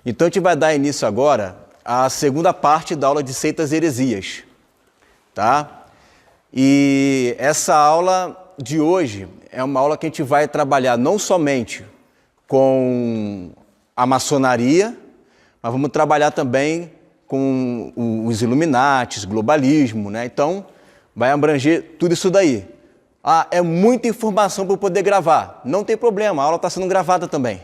Então a gente vai dar início agora à segunda parte da aula de seitas e heresias, tá? E essa aula de hoje é uma aula que a gente vai trabalhar não somente com a maçonaria, mas vamos trabalhar também com os Illuminatis, globalismo, né? Então, vai abranger tudo isso daí. Ah, é muita informação para eu poder gravar. Não tem problema, a aula está sendo gravada também.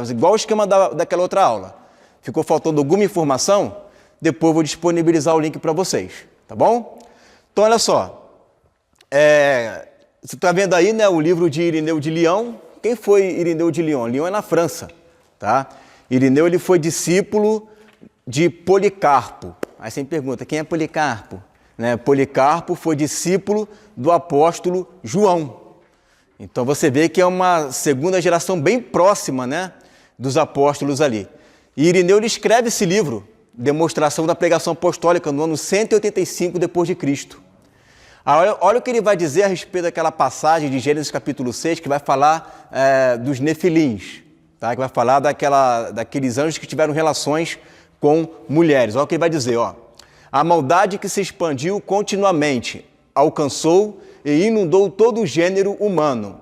Igual o esquema daquela outra aula. Ficou faltando alguma informação? Depois eu vou disponibilizar o link para vocês, tá bom? Então, olha só. Você está vendo aí, né, o livro de Irineu de Lyon. Quem foi Irineu de Lyon? Lyon é na França, tá? Irineu, ele foi discípulo de Policarpo. Aí você me pergunta, quem é Policarpo? Né? Policarpo foi discípulo do apóstolo João. Então você vê que é uma segunda geração bem próxima, né, dos apóstolos ali. E Irineu, ele escreve esse livro, Demonstração da Pregação Apostólica, no ano 185 depois de Cristo. Olha o que ele vai dizer a respeito daquela passagem de Gênesis capítulo 6, que vai falar dos nefilins, tá? Que vai falar daqueles anjos que tiveram relações com mulheres. Olha o que ele vai dizer, ó. A maldade que se expandiu continuamente alcançou e inundou todo o gênero humano,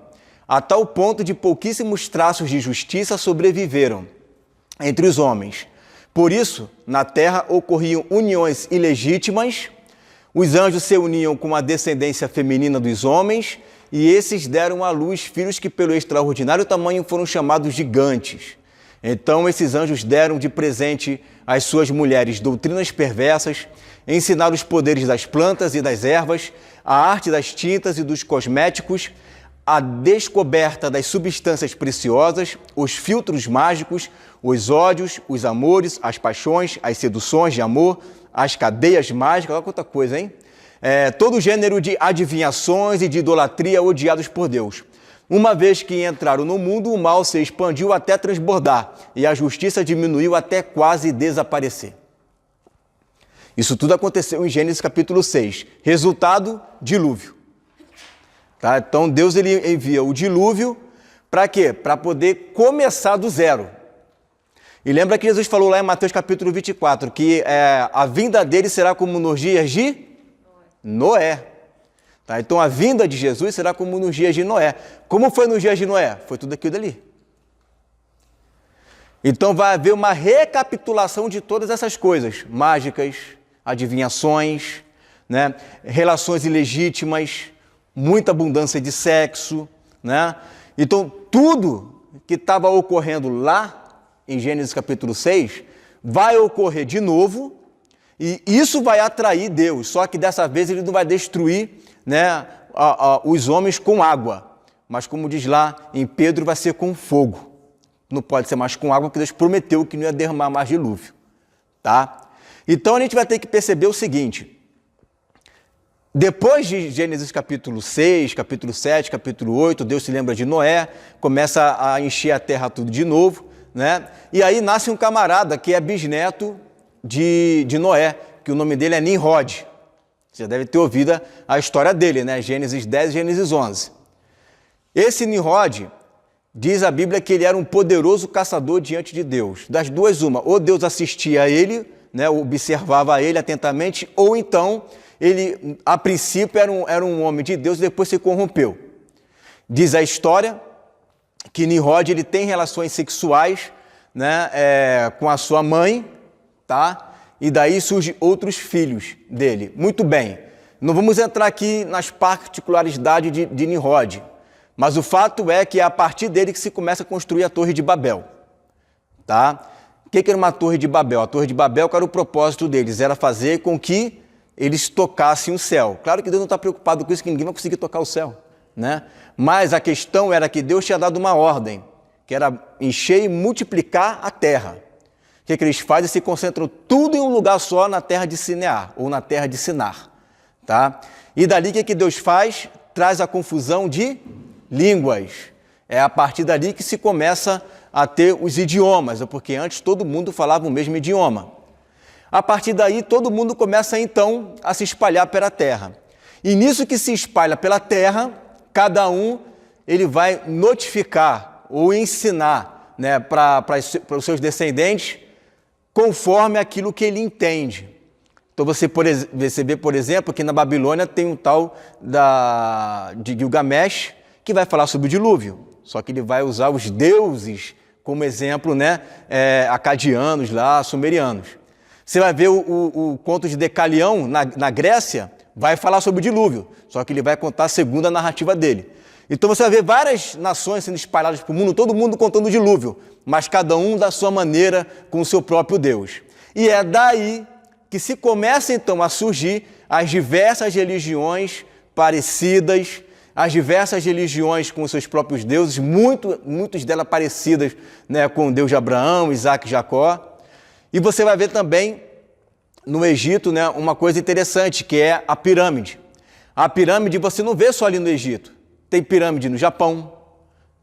a tal ponto de pouquíssimos traços de justiça sobreviveram entre os homens. Por isso, na terra ocorriam uniões ilegítimas, os anjos se uniam com a descendência feminina dos homens e esses deram à luz filhos que pelo extraordinário tamanho foram chamados gigantes. Então esses anjos deram de presente às suas mulheres doutrinas perversas, ensinaram os poderes das plantas e das ervas, a arte das tintas e dos cosméticos, a descoberta das substâncias preciosas, os filtros mágicos, os ódios, os amores, as paixões, as seduções de amor, as cadeias mágicas, olha quanta coisa, hein? Todo gênero de adivinhações e de idolatria odiados por Deus. Uma vez que entraram no mundo, o mal se expandiu até transbordar e a justiça diminuiu até quase desaparecer. Isso tudo aconteceu em Gênesis capítulo 6. Resultado, dilúvio. Tá? Então Deus, ele envia o dilúvio para quê? Para poder começar do zero. E lembra que Jesus falou lá em Mateus capítulo 24, que a vinda dele será como nos dias de Noé. Tá? Então a vinda de Jesus será como nos dias de Noé. Como foi nos dias de Noé? Foi tudo aquilo dali. Então vai haver uma recapitulação de todas essas coisas, mágicas, adivinhações, né? Relações ilegítimas, muita abundância de sexo, né? Então tudo que estava ocorrendo lá em Gênesis capítulo 6, vai ocorrer de novo, e isso vai atrair Deus, só que dessa vez ele não vai destruir, né, os homens com água, mas como diz lá em Pedro, vai ser com fogo. Não pode ser mais com água, porque Deus prometeu que não ia derramar mais dilúvio, tá? Então a gente vai ter que perceber o seguinte, depois de Gênesis capítulo 6, capítulo 7, capítulo 8, Deus se lembra de Noé, começa a encher a terra tudo de novo, né? E aí nasce um camarada que é bisneto de Noé, que o nome dele é Nimrod. Você já deve ter ouvido a história dele, né? Gênesis 10 e Gênesis 11. Esse Nimrod, diz a Bíblia que ele era um poderoso caçador diante de Deus. Das duas, uma, ou Deus assistia a ele, né? Observava ele atentamente, ou então ele, a princípio, era um homem de Deus e depois se corrompeu. Diz a história que Nimrod, ele tem relações sexuais, né, com a sua mãe, tá? E daí surgem outros filhos dele. Muito bem, não vamos entrar aqui nas particularidades de Nimrod, mas o fato é que é a partir dele que se começa a construir a Torre de Babel, tá? O que era uma Torre de Babel? A Torre de Babel, qual era o propósito deles? Era fazer com que eles tocassem o céu. Claro que Deus não está preocupado com isso, que ninguém vai conseguir tocar o céu, né? Mas a questão era que Deus tinha dado uma ordem, que era encher e multiplicar a terra. O que eles fazem? Se concentram tudo em um lugar só, na terra de Sinear, ou na terra de Sinar. Tá? E dali o que Deus faz? Traz a confusão de línguas. É a partir dali que se começa a ter os idiomas, porque antes todo mundo falava o mesmo idioma. A partir daí todo mundo começa então a se espalhar pela terra. E nisso que se espalha pela terra, cada um ele vai notificar ou ensinar, né, para os seus descendentes conforme aquilo que ele entende. Então você vê, por exemplo, que na Babilônia tem um tal de Gilgamesh, que vai falar sobre o dilúvio, só que ele vai usar os deuses como exemplo, né, acadianos lá, sumerianos. Você vai ver o conto de Decalião na Grécia, vai falar sobre o dilúvio, só que ele vai contar a segunda narrativa dele. Então você vai ver várias nações sendo espalhadas para o mundo, todo mundo contando o dilúvio, mas cada um da sua maneira, com o seu próprio Deus. E é daí que se começa então a surgir as diversas religiões parecidas, as diversas religiões com os seus próprios deuses, muitas delas parecidas, né, com o Deus de Abraão, Isaac e Jacó. E você vai ver também no Egito, né, uma coisa interessante, que é a pirâmide. A pirâmide você não vê só ali no Egito. Tem pirâmide no Japão,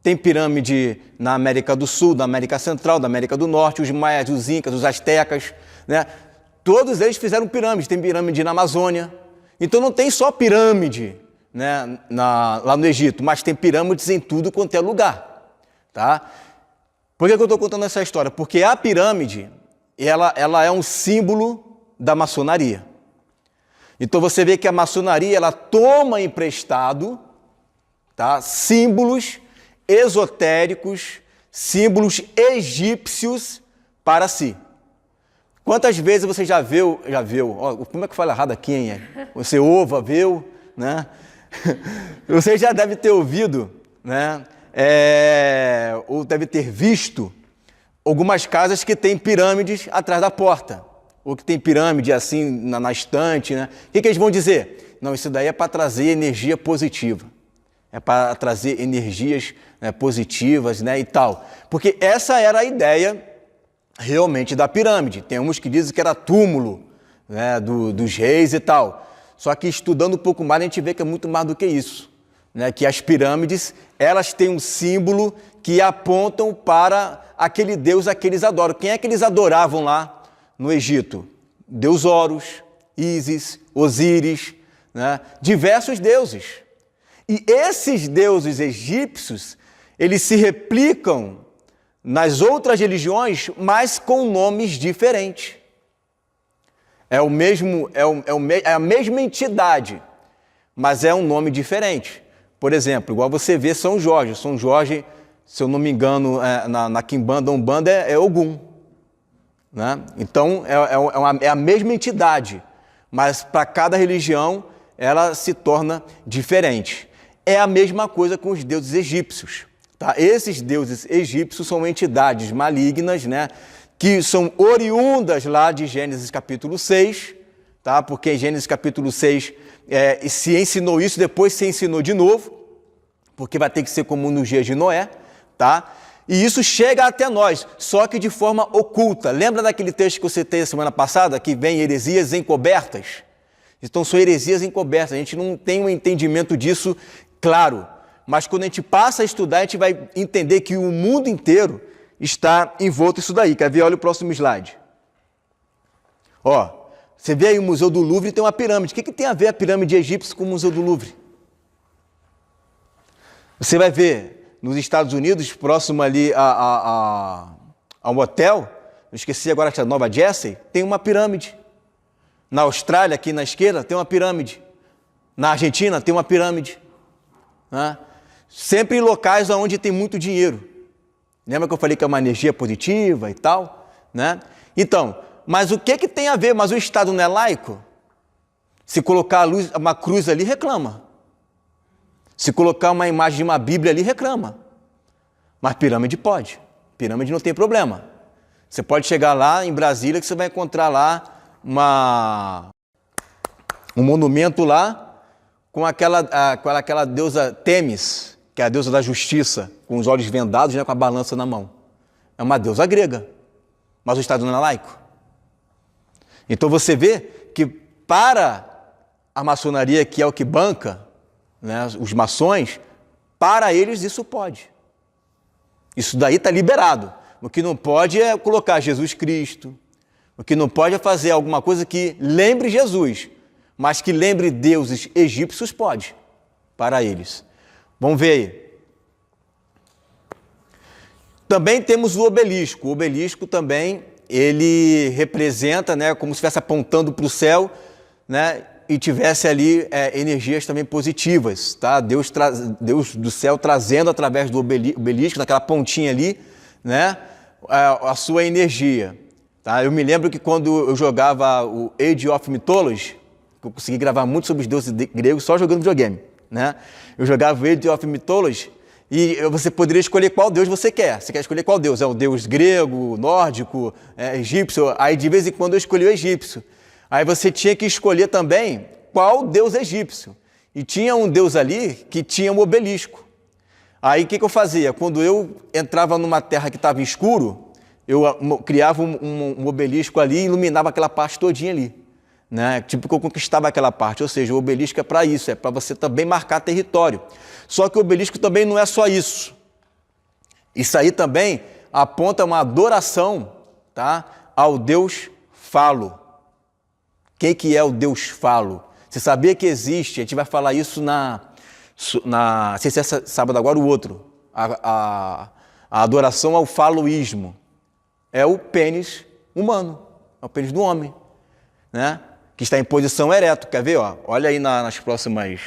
tem pirâmide na América do Sul, na América Central, da América do Norte, os maias, os incas, os astecas, né? Todos eles fizeram pirâmide, tem pirâmide na Amazônia. Então não tem só pirâmide, né, lá no Egito, mas tem pirâmides em tudo quanto é lugar. Tá? Por que eu estou contando essa história? Porque a pirâmide, ela é um símbolo da maçonaria. Então você vê que a maçonaria ela toma emprestado, tá, símbolos esotéricos, símbolos egípcios para si. Quantas vezes você já viu, como é que fala errado aqui, hein? Você viu, né? Você já deve ter ouvido, né? Ou deve ter visto algumas casas que têm pirâmides atrás da porta, ou que tem pirâmide assim na estante, né? O que eles vão dizer? Não, isso daí é para trazer energia positiva, é para trazer energias, né, positivas, né, e tal. Porque essa era a ideia realmente da pirâmide. Tem uns que dizem que era túmulo, né, dos reis e tal. Só que estudando um pouco mais a gente vê que é muito mais do que isso, né? Que as pirâmides elas têm um símbolo que apontam para aquele deus a que eles adoram. Quem é que eles adoravam lá no Egito? Deus Horus, Ísis, Osíris, né? Diversos deuses. E esses deuses egípcios, eles se replicam nas outras religiões, mas com nomes diferentes. É a mesma entidade, mas é um nome diferente. Por exemplo, igual você vê São Jorge. São Jorge, se eu não me engano, na Quimbanda, Umbanda, é Ogum. Né? Então, é a mesma entidade, mas para cada religião ela se torna diferente. É a mesma coisa com os deuses egípcios. Tá? Esses deuses egípcios são entidades malignas, né, que são oriundas lá de Gênesis capítulo 6, tá? Porque em Gênesis capítulo 6 se ensinou isso, depois se ensinou de novo, porque vai ter que ser como nos dias de Noé, tá? E isso chega até nós, só que de forma oculta. Lembra daquele texto que eu citei a semana passada, que vem heresias encobertas? Então são heresias encobertas, a gente não tem um entendimento disso claro. Mas quando a gente passa a estudar, a gente vai entender que o mundo inteiro está envolto nisso daí. Quer ver? Olha o próximo slide. Ó, você vê aí o Museu do Louvre tem uma pirâmide. O que tem a ver a pirâmide egípcia com o Museu do Louvre? Você vai ver nos Estados Unidos, próximo ali ao hotel, não esqueci agora que é a Nova Jersey, tem uma pirâmide. Na Austrália, aqui na esquerda, tem uma pirâmide. Na Argentina, tem uma pirâmide. Né? Sempre em locais onde tem muito dinheiro. Lembra que eu falei que é uma energia positiva e tal? Né? Então, mas o que tem a ver? Mas o Estado não é laico? Se colocar uma cruz ali, reclama. Se colocar uma imagem de uma Bíblia ali, reclama. Mas pirâmide pode. Pirâmide não tem problema. Você pode chegar lá em Brasília que você vai encontrar lá um monumento lá com aquela deusa Temis, que é a deusa da justiça, com os olhos vendados, né, com a balança na mão. É uma deusa grega, mas o Estado não é laico. Então você vê que para a maçonaria, que é o que banca, né, os maçons, para eles isso pode. Isso daí está liberado. O que não pode é colocar Jesus Cristo, o que não pode é fazer alguma coisa que lembre Jesus, mas que lembre deuses egípcios pode, para eles. Vamos ver aí. Também temos o obelisco. O obelisco também ele representa, né, como se estivesse apontando para o céu, né, e tivesse ali energias também positivas, tá? Deus do céu trazendo através do obelisco, naquela pontinha ali, né, a sua energia. Tá? Eu me lembro que quando eu jogava o Age of Mythology, eu consegui gravar muito sobre os deuses gregos só jogando videogame, né? Eu jogava o Age of Mythology e você poderia escolher qual deus você quer. Você quer escolher qual deus? É o deus grego, nórdico, egípcio? Aí de vez em quando eu escolhi o egípcio. Aí você tinha que escolher também qual deus egípcio. E tinha um deus ali que tinha um obelisco. Aí o que eu fazia? Quando eu entrava numa terra que estava escuro, eu criava um obelisco ali e iluminava aquela parte todinha ali. Né? Tipo que eu conquistava aquela parte, ou seja, o obelisco é para isso, é para você também marcar território. Só que o obelisco também não é só isso. Isso aí também aponta uma adoração, tá, ao Deus Falo. Quem que é o Deus Falo? Você sabia que existe? A gente vai falar isso não sei se é sábado agora ou outro. A adoração ao faloísmo. É o pênis humano, é o pênis do homem, né? Que está em posição ereto. Quer ver? Ó? Olha aí nas próximas.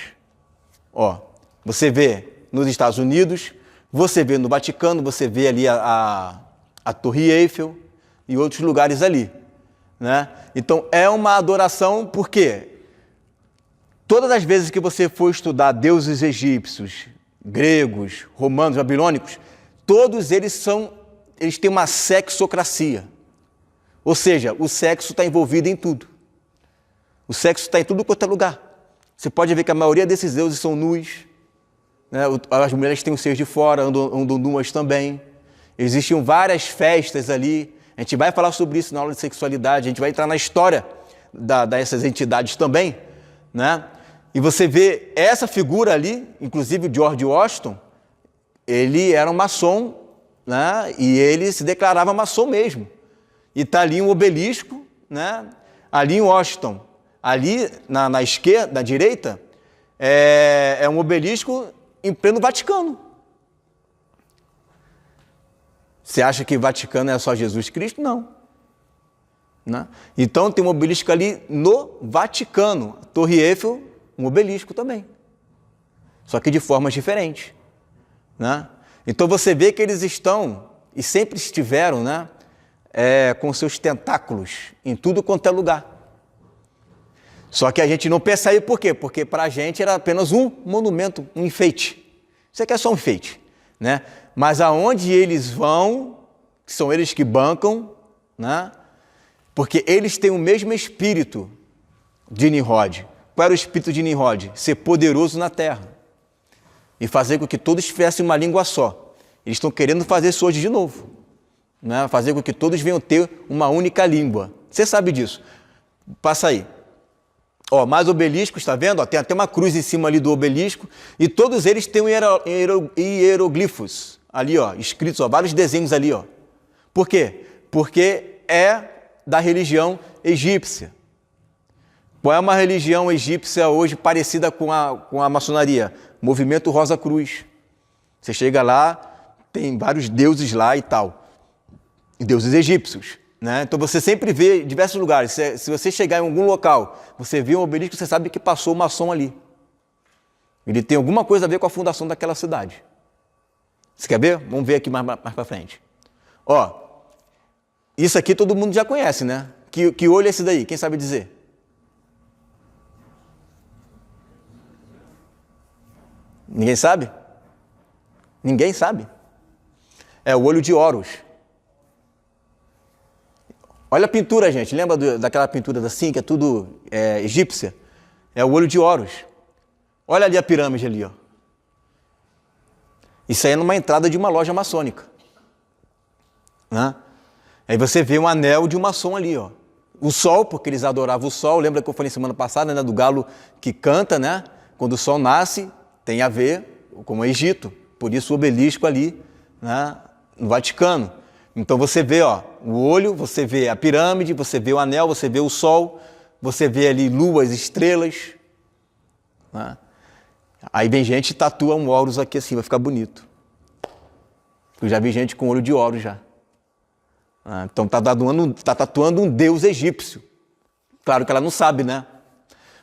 Ó, você vê nos Estados Unidos, você vê no Vaticano, você vê ali a Torre Eiffel e outros lugares ali. Né? Então é uma adoração porque todas as vezes que você for estudar deuses egípcios, gregos, romanos, babilônicos, todos eles têm uma sexocracia. Ou seja, o sexo está envolvido em tudo. O sexo está em tudo quanto é lugar. Você pode ver que a maioria desses deuses são nus, né? As mulheres têm os seios de fora, andam nuas também. Existiam várias festas ali. A gente vai falar sobre isso na aula de sexualidade, a gente vai entrar na história dessas entidades também, né? E você vê essa figura ali, inclusive o George Washington, ele era um maçom, né? E ele se declarava maçom mesmo. E está ali um obelisco, né? Ali em Washington, ali na esquerda, na direita, é um obelisco em pleno Vaticano. Você acha que o Vaticano é só Jesus Cristo? Não. Né? Então tem um obelisco ali no Vaticano. Torre Eiffel, um obelisco também. Só que de formas diferentes. Né? Então você vê que eles estão, e sempre estiveram, né, com seus tentáculos em tudo quanto é lugar. Só que a gente não percebe por quê? Porque para a gente era apenas um monumento, um enfeite. Isso aqui é só um enfeite. Né? Mas aonde eles vão, são eles que bancam, né? Porque eles têm o mesmo espírito de Nimrod. Qual era o espírito de Nimrod? Ser poderoso na terra e fazer com que todos tivessem uma língua só. Eles estão querendo fazer isso hoje de novo, né? Fazer com que todos venham ter uma única língua. Você sabe disso. Passa aí. Ó, mais obeliscos, está vendo? Ó, tem até uma cruz em cima ali do obelisco e todos eles têm hieroglifos ali, ó, escritos, ó, vários desenhos ali, ó. Por quê? Porque é da religião egípcia. Qual é uma religião egípcia hoje parecida com a maçonaria? Movimento Rosa Cruz. Você chega lá, tem vários deuses lá e tal. Deuses egípcios. Né? Então você sempre vê em diversos lugares. Se você chegar em algum local, você vê um obelisco, você sabe que passou um maçom ali. Ele tem alguma coisa a ver com a fundação daquela cidade. Você quer ver? Vamos ver aqui mais para frente. Ó, isso aqui todo mundo já conhece, né? Que olho é esse daí? Quem sabe dizer? Ninguém sabe? Ninguém sabe? É o olho de Horus. Olha a pintura, gente. Lembra daquela pintura assim, que é tudo egípcia? É o olho de Horus. Olha ali a pirâmide ali, ó. Isso aí é numa entrada de uma loja maçônica. Né? Aí você vê um anel de um maçom ali, ó. O sol, porque eles adoravam o sol. Lembra que eu falei semana passada, né, do galo que canta, né? Quando o sol nasce, tem a ver com o Egito. Por isso o obelisco ali, né, no Vaticano. Então você vê, ó, o olho, você vê a pirâmide, você vê o anel, você vê o sol, você vê ali luas, estrelas. Né? Aí vem gente e tatua um Horus aqui assim, vai ficar bonito. Eu já vi gente com olho de Horus já. Então está tatuando um deus egípcio. Claro que ela não sabe, né?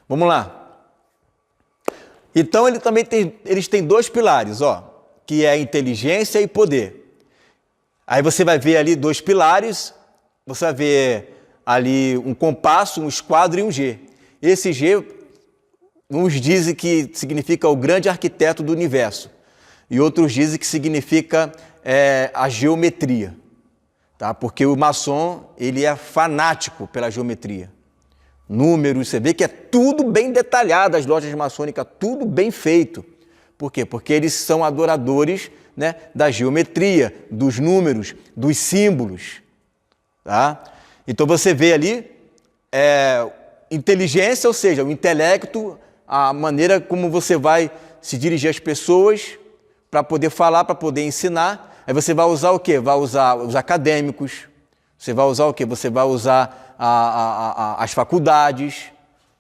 Vamos lá. Então eles têm dois pilares, ó, que é inteligência e poder. Aí você vai ver ali dois pilares, você vai ver ali um compasso, um esquadro e um G. Esse G, uns dizem que significa o grande arquiteto do universo, e outros dizem que significa a geometria, tá? Porque o maçom, ele é fanático pela geometria. Números, você vê que é tudo bem detalhado, as lojas maçônicas, tudo bem feito. Por quê? Porque eles são adoradores, né, da geometria, dos números, dos símbolos. Tá? Então você vê ali inteligência, ou seja, o intelecto, a maneira como você vai se dirigir às pessoas para poder falar, para poder ensinar. Aí você vai usar o quê? Vai usar os acadêmicos, você vai usar o quê? Você vai usar as faculdades,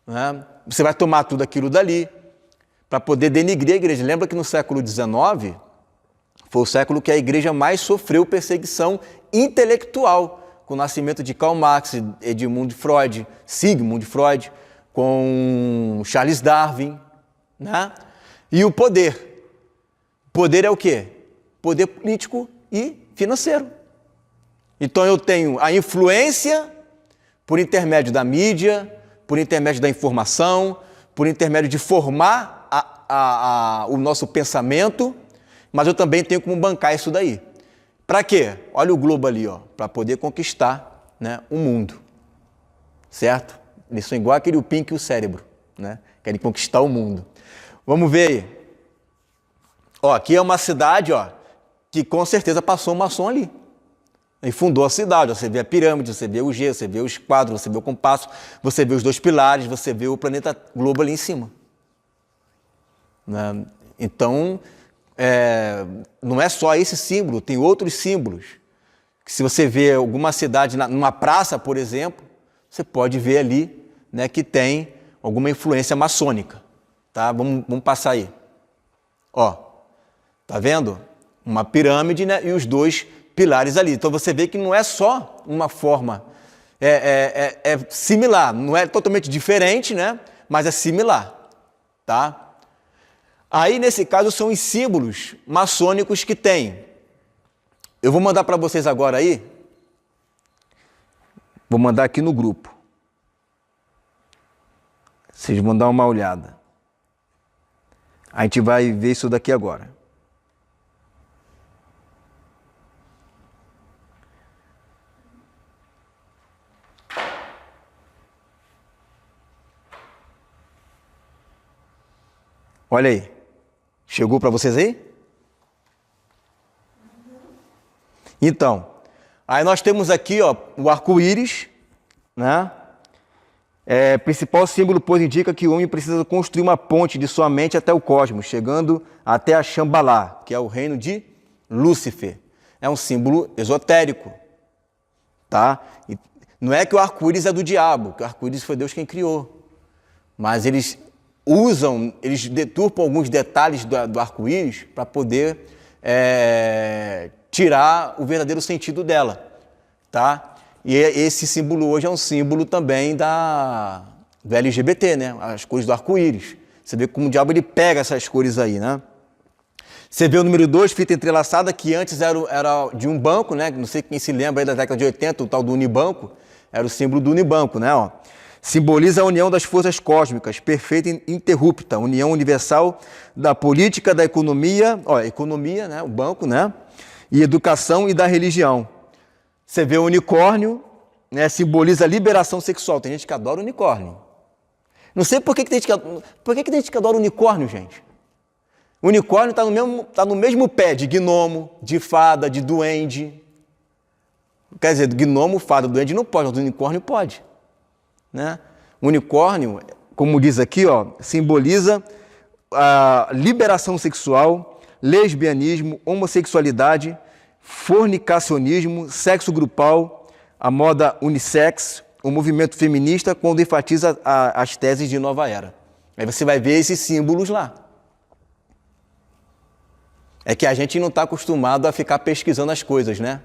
né? Você vai tomar tudo aquilo dali para poder denigrir a igreja. Lembra que no século XIX foi o século que a igreja mais sofreu perseguição intelectual, com o nascimento de Karl Marx, Edmund Freud, Sigmund Freud, com Charles Darwin, né? E o poder. Poder é o quê? Poder político e financeiro. Então eu tenho a influência por intermédio da mídia, por intermédio da informação, por intermédio de formar o nosso pensamento, mas eu também tenho como bancar isso daí. Para quê? Olha o globo ali, ó, para poder conquistar, né, o mundo, certo? Eles são igual aquele Pink e o cérebro, né? Querem conquistar o mundo. Vamos ver aí. Ó, aqui é uma cidade, ó, que com certeza passou um maçom ali. Ele fundou a cidade, você vê a pirâmide, você vê o G, você vê os quadros, você vê o compasso, você vê os dois pilares, você vê o planeta globo ali em cima. Né? Então, não é só esse símbolo, tem outros símbolos. Que se você vê alguma cidade, numa praça, por exemplo, você pode ver ali, né, que tem alguma influência maçônica. Tá? Vamos passar aí. Ó, tá vendo? Uma pirâmide, né, e os dois pilares ali. Então você vê que não é só uma forma, é similar, não é totalmente diferente, né? Mas é similar, tá? Aí nesse caso são os símbolos maçônicos que tem. Eu vou mandar para vocês agora aí, vou mandar aqui no grupo. Vocês vão dar uma olhada. A gente vai ver isso daqui agora. Olha aí, chegou para vocês aí? Então, aí nós temos aqui, ó, o arco-íris, né? Principal símbolo, pois indica que o homem precisa construir uma ponte de sua mente até o cosmos, chegando até a Shambhala, que é o reino de Lúcifer. É um símbolo esotérico, tá? E não é que o arco-íris é do diabo, que o arco-íris foi Deus quem criou, mas eles deturpam alguns detalhes do arco-íris para poder tirar o verdadeiro sentido dela, tá? E esse símbolo hoje é um símbolo também do LGBT, né? As cores do arco-íris. Você vê como o diabo ele pega essas cores aí, né? Você vê o número 2, fita entrelaçada, que antes era de um banco, né? Não sei quem se lembra aí da década de 80, o tal do Unibanco, era o símbolo do Unibanco, né? Ó. Simboliza a união das forças cósmicas, perfeita e interrupta, união universal da política, da economia, economia, né, o banco, né, e educação e da religião. Você vê o unicórnio, né, simboliza a liberação sexual. Tem gente que adora unicórnio. Não sei por que tem gente que adora unicórnio, gente. O unicórnio está no mesmo pé de gnomo, de fada, de duende. Quer dizer, gnomo, fada, duende não pode, mas o unicórnio pode. Né? O unicórnio, como diz aqui, ó, simboliza a liberação sexual, lesbianismo, homossexualidade, fornicacionismo, sexo grupal, a moda unissex, o movimento feminista, quando enfatiza as teses de nova era. Aí você vai ver esses símbolos lá. É que a gente não está acostumado a ficar pesquisando as coisas, né?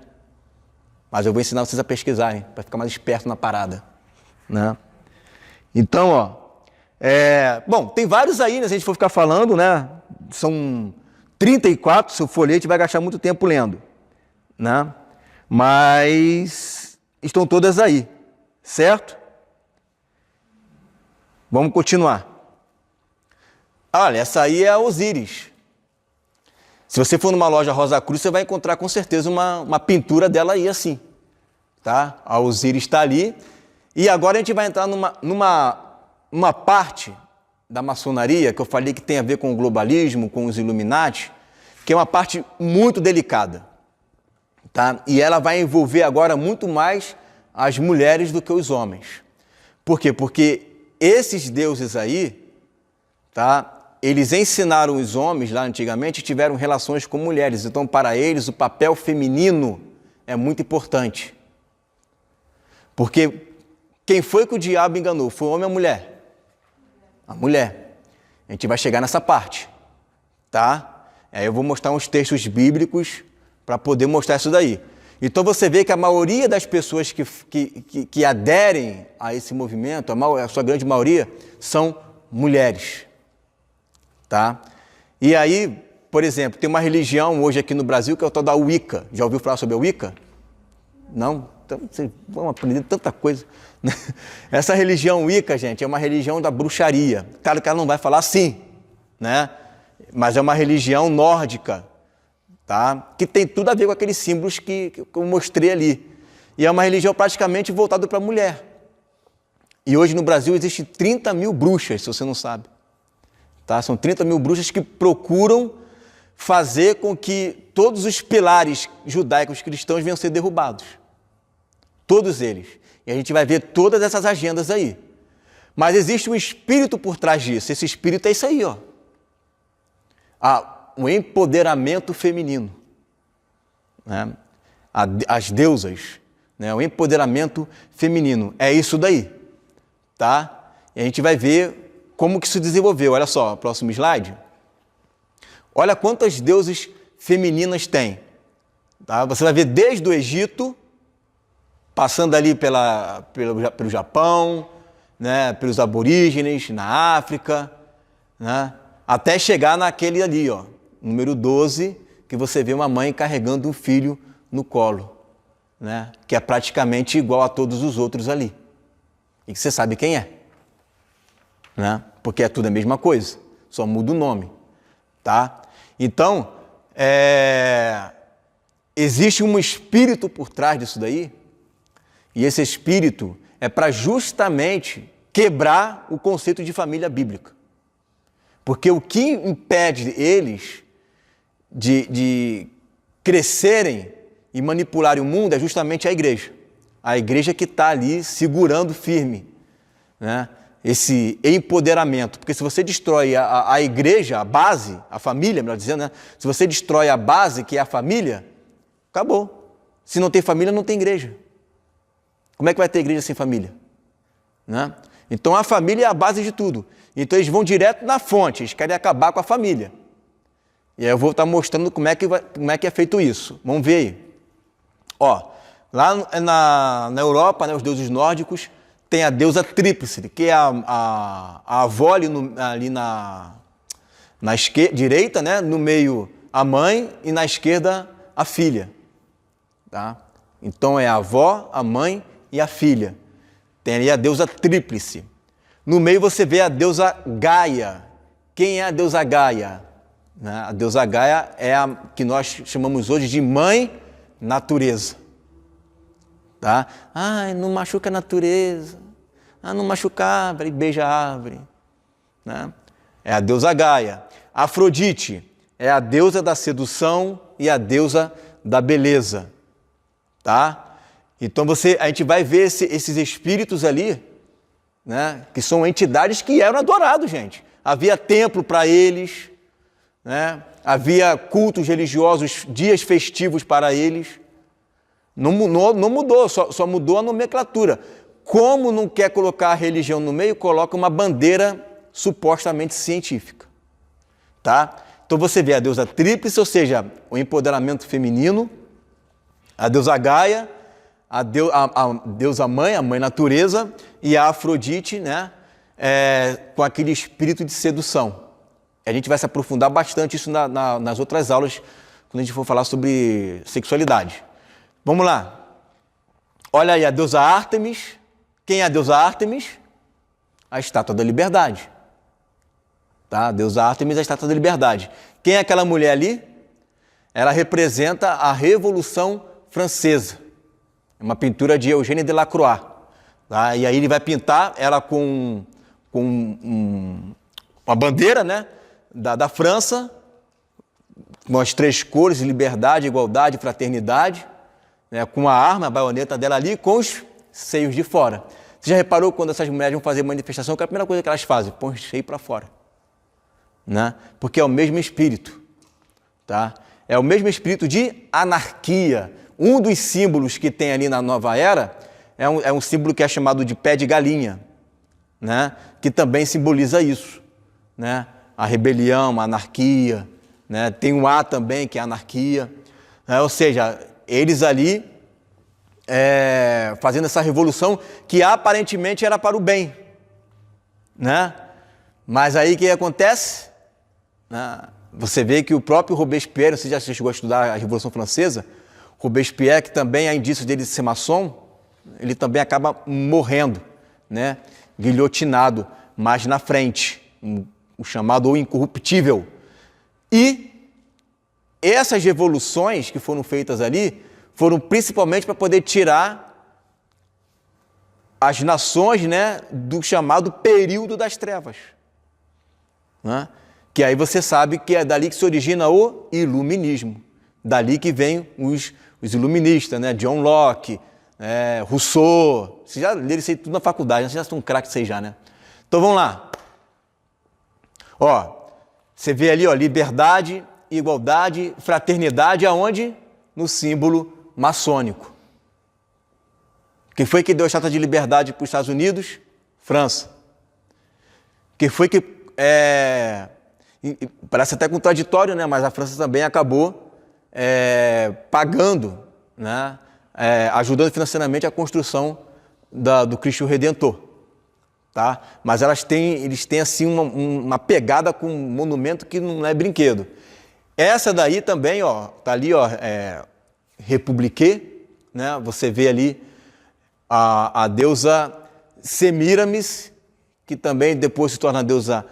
Mas eu vou ensinar vocês a pesquisarem, para ficar mais esperto na parada, né? Então, ó, bom, tem vários aí, né? Se a gente for ficar falando, né? São 34, se eu for ler, a gente vai gastar muito tempo lendo, né? Mas estão todas aí, certo? Vamos continuar. Olha, essa aí é a Osíris. Se você for numa loja Rosa Cruz, você vai encontrar com certeza uma pintura dela aí assim, tá? A Osíris está ali. E agora a gente vai entrar numa parte da maçonaria que eu falei que tem a ver com o globalismo, com os Illuminati, que é uma parte muito delicada, tá? E ela vai envolver agora muito mais as mulheres do que os homens. Por quê? Porque esses deuses aí, tá? Eles ensinaram os homens lá antigamente, tiveram relações com mulheres. Então, para eles, o papel feminino é muito importante. Porque quem foi que o diabo enganou? Foi o homem ou a mulher? A mulher. A gente vai chegar nessa parte, tá? Aí eu vou mostrar uns textos bíblicos para poder mostrar isso daí. Então, você vê que a maioria das pessoas que aderem a esse movimento, a sua grande maioria, são mulheres. Tá? E aí, por exemplo, tem uma religião hoje aqui no Brasil que é o tal da Wicca. Já ouviu falar sobre a Wicca? Não? Então, vocês vão aprender tanta coisa. Essa religião Wicca, gente, é uma religião da bruxaria. Claro que ela não vai falar assim, né? Mas é uma religião nórdica, tá? Que tem tudo a ver com aqueles símbolos que eu mostrei ali. E é uma religião praticamente voltada para a mulher. E hoje no Brasil existem 30 mil bruxas, se você não sabe. Tá? São 30 mil bruxas que procuram fazer com que todos os pilares judaicos cristãos venham a ser derrubados. Todos eles. E a gente vai ver todas essas agendas aí. Mas existe um espírito por trás disso. Esse espírito é isso aí, ó. O empoderamento feminino. Né? As deusas. Né? O empoderamento feminino. É isso daí. Tá? E a gente vai ver como que isso desenvolveu. Olha só, próximo slide. Olha quantas deusas femininas tem. Tá? Você vai ver desde o Egito, passando ali pelo Japão, né? Pelos aborígenes, na África, né? Até chegar naquele ali, ó, número 12, que você vê uma mãe carregando um filho no colo, né? Que é praticamente igual a todos os outros ali. E que você sabe quem é. Né? Porque é tudo a mesma coisa, só muda o nome, tá? Então, existe um espírito por trás disso daí, e esse espírito é para justamente quebrar o conceito de família bíblica. Porque o que impede eles de crescerem e manipularem o mundo é justamente a igreja. A igreja que está ali segurando firme, né? Esse empoderamento, porque se você destrói a igreja, a base, a família, melhor dizendo, né? Se você destrói a base, que é a família, acabou. Se não tem família, não tem igreja. Como é que vai ter igreja sem família? Né? Então a família é a base de tudo. Então eles vão direto na fonte, eles querem acabar com a família. E aí eu vou estar mostrando como é que é feito isso. Vamos ver aí. Ó, lá na Europa, né, os deuses nórdicos, tem a deusa tríplice, que é a avó ali na direita, né? No meio a mãe e na esquerda a filha. Tá? Então é a avó, a mãe e a filha. Tem ali a deusa tríplice. No meio você vê a deusa Gaia. Quem é a deusa Gaia? Né? A deusa Gaia é a que nós chamamos hoje de mãe natureza. Tá? Ai, não machuca a natureza. Não machuca a árvore, beija a árvore. Né? É a deusa Gaia. Afrodite é a deusa da sedução e a deusa da beleza. Tá? Então a gente vai ver esses espíritos ali, né? Que são entidades que eram adorados, gente. Havia templo para eles, né? Havia cultos religiosos, dias festivos para eles. Não mudou, só mudou a nomenclatura. Como não quer colocar a religião no meio, coloca uma bandeira supostamente científica. Tá? Então você vê a deusa tríplice, ou seja, o empoderamento feminino, a deusa Gaia, a deusa mãe, a mãe natureza, e a Afrodite, né, com aquele espírito de sedução. A gente vai se aprofundar bastante isso nas outras aulas, quando a gente for falar sobre sexualidade. Vamos lá. Olha aí a deusa Ártemis. Quem é a deusa Ártemis? A estátua da liberdade. Tá? A deusa Ártemis é a estátua da liberdade. Quem é aquela mulher ali? Ela representa a Revolução Francesa. É uma pintura de Eugène Delacroix. Tá? E aí ele vai pintar ela com uma bandeira, né, da França, com as 3 cores, liberdade, igualdade, fraternidade, né, com a arma, a baioneta dela ali, com os seios de fora. Você já reparou quando essas mulheres vão fazer manifestação, que a primeira coisa que elas fazem? Põe o seio para fora. Né? Porque é o mesmo espírito. Tá? É o mesmo espírito de anarquia. Um dos símbolos que tem ali na Nova Era é um símbolo que é chamado de pé de galinha, né? Que também simboliza isso. Né? A rebelião, a anarquia. Né? Tem um A também, que é a anarquia. Né? Ou seja, eles ali fazendo essa revolução que aparentemente era para o bem. Né? Mas aí o que acontece? Você vê que o próprio Robespierre, você já chegou a estudar a Revolução Francesa, Robespierre, que também há indícios dele ser maçom, ele também acaba morrendo, né? Guilhotinado mais na frente, o chamado incorruptível. E essas revoluções que foram feitas ali foram principalmente para poder tirar as nações, né, do chamado período das trevas. Né? Que aí você sabe que é dali que se origina o iluminismo. Dali que vem os iluministas, né? John Locke, Rousseau. Vocês já leram isso aí tudo na faculdade, né? Vocês já são craques aí já, né? Então vamos lá. Ó, você vê ali, ó, liberdade, igualdade, fraternidade, aonde? No símbolo maçônico. Quem foi que deu a estátua de liberdade para os Estados Unidos? França. Quem foi que... parece até contraditório, né? Mas a França também acabou pagando, né? Ajudando financeiramente a construção do Cristo Redentor. Tá? Mas eles têm assim uma pegada com um monumento que não é brinquedo. Essa daí também, ó, tá ali, ó, Republique, né? Você vê ali a deusa Semíramis, que também depois se torna a deusa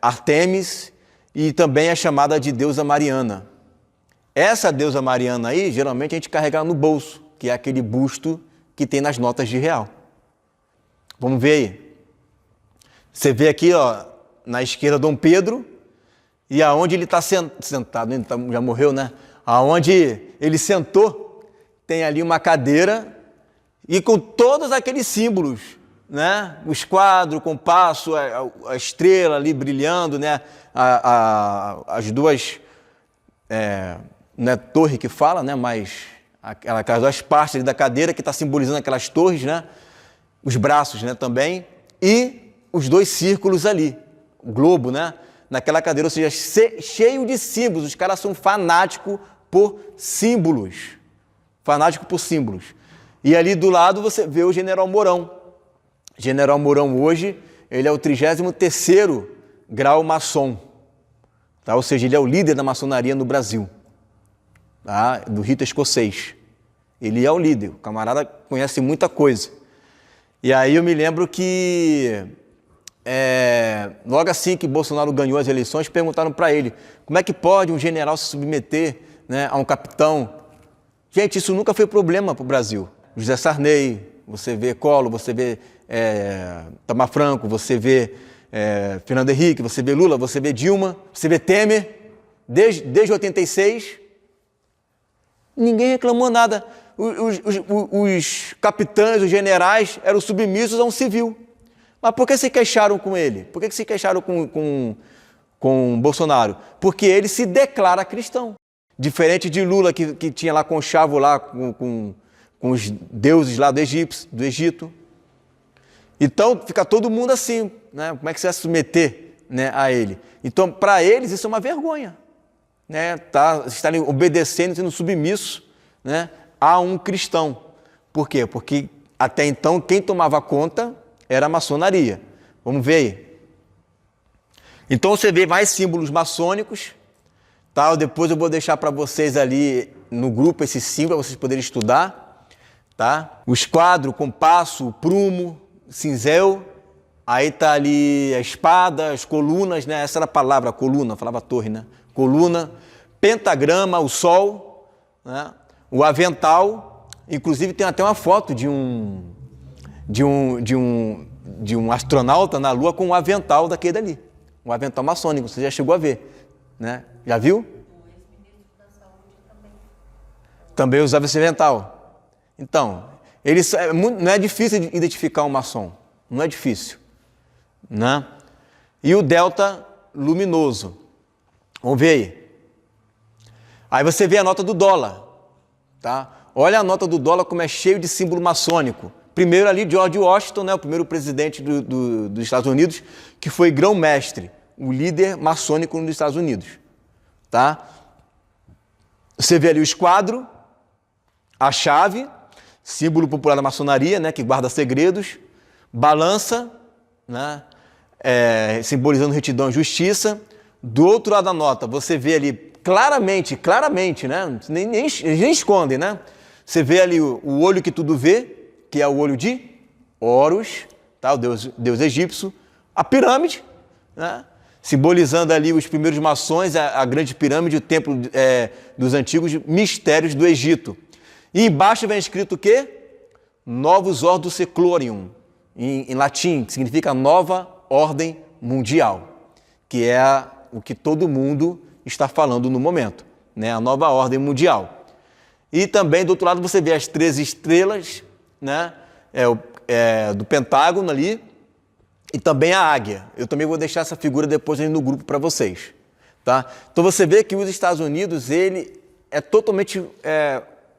Artemis, e também é chamada de deusa Mariana. Essa deusa Mariana aí, geralmente a gente carrega no bolso, que é aquele busto que tem nas notas de real. Vamos ver aí. Você vê aqui, ó, na esquerda, Dom Pedro, e aonde ele está sentado, ele já morreu, né? Aonde ele sentou, tem ali uma cadeira e com todos aqueles símbolos, né? O esquadro, o compasso, a estrela ali brilhando, né? As duas, não é torre que fala, né? Mas aquelas duas partes ali da cadeira que está simbolizando aquelas torres, né? Os braços, né? Também, e os 2 círculos ali, o globo, né? Naquela cadeira, ou seja, cheio de símbolos. Os caras são fanáticos por símbolos. Fanáticos por símbolos. E ali do lado você vê o General Mourão. General Mourão hoje, ele é o 33º grau maçom. Tá? Ou seja, ele é o líder da maçonaria no Brasil. Tá? Do rito escocês. Ele é o líder, o camarada conhece muita coisa. E aí eu me lembro que, logo assim que Bolsonaro ganhou as eleições, perguntaram para ele, como é que pode um general se submeter, né, a um capitão? Gente, isso nunca foi problema para o Brasil. José Sarney, você vê Collor, você vê Itamar Franco, você vê Fernando Henrique, você vê Lula, você vê Dilma, você vê Temer, desde 86, ninguém reclamou nada. Os capitães, os generais eram submissos a um civil. Mas por que se queixaram com ele? Por que se queixaram com Bolsonaro? Porque ele se declara cristão. Diferente de Lula, que tinha lá conchavo lá com os deuses lá do Egito. Então, fica todo mundo assim, né? Como é que você vai se submeter, né, a ele? Então, para eles, isso é uma vergonha. Né? Estarem obedecendo, sendo submissos, né, a um cristão. Por quê? Porque até então quem tomava conta era a maçonaria. Vamos ver aí. Então você vê mais símbolos maçônicos, tá? Depois eu vou deixar para vocês ali no grupo esse símbolo para vocês poderem estudar, tá? O esquadro, o compasso, o prumo, o cinzel, aí tá ali a espada, as colunas, né? Essa era a palavra, coluna, falava torre, né? Coluna, pentagrama, o sol, né? O avental, inclusive tem até uma foto de um astronauta na Lua com um avental daquele dali, um avental maçônico, você já chegou a ver, né? Já viu? O ex-ministro da Saúde também usava esse avental. Então, não é difícil de identificar um maçom, não é difícil, né? E o delta luminoso, vamos ver aí. Aí você vê a nota do dólar, tá? Olha a nota do dólar como é cheio de símbolo maçônico. Primeiro ali, George Washington, né, o primeiro presidente dos Estados Unidos, que foi grão-mestre, o líder maçônico dos Estados Unidos. Tá? Você vê ali o esquadro, a chave, símbolo popular da maçonaria, né, que guarda segredos, balança, né, simbolizando retidão e justiça. Do outro lado da nota, você vê ali claramente, né, nem esconde, né? Você vê ali o olho que tudo vê, que é o olho de Horus, tá? O deus egípcio, a pirâmide, né? Simbolizando ali os primeiros maçons, a grande pirâmide, o templo dos antigos mistérios do Egito. E embaixo vem escrito o quê? Novus Ordo Seclorium, em latim, que significa nova ordem mundial, que é o que todo mundo está falando no momento, né? A nova ordem mundial. E também do outro lado você vê as 13 estrelas, né? Do Pentágono ali, e também a águia. Eu também vou deixar essa figura depois aí no grupo para vocês, tá? Então você vê que os Estados Unidos, ele é totalmente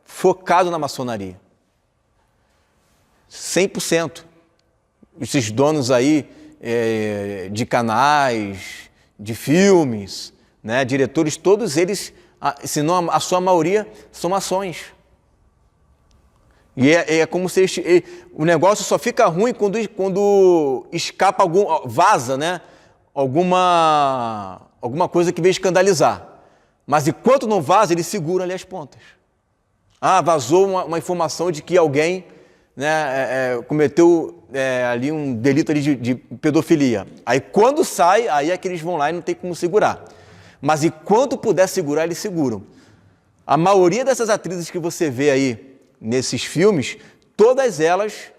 focado na maçonaria. 100%. Esses donos aí de canais, de filmes, né? Diretores, todos eles, se não a sua maioria, são maçons. E é como se o negócio só fica ruim quando escapa vaza, né? Alguma coisa que veio escandalizar. Mas enquanto não vaza, ele segura ali as pontas. Vazou uma informação de que alguém, né, cometeu ali um delito ali de pedofilia. Aí quando sai, aí é que eles vão lá e não tem como segurar. Mas enquanto puder segurar, eles seguram. A maioria dessas atrizes que você vê aí nesses filmes, todas elas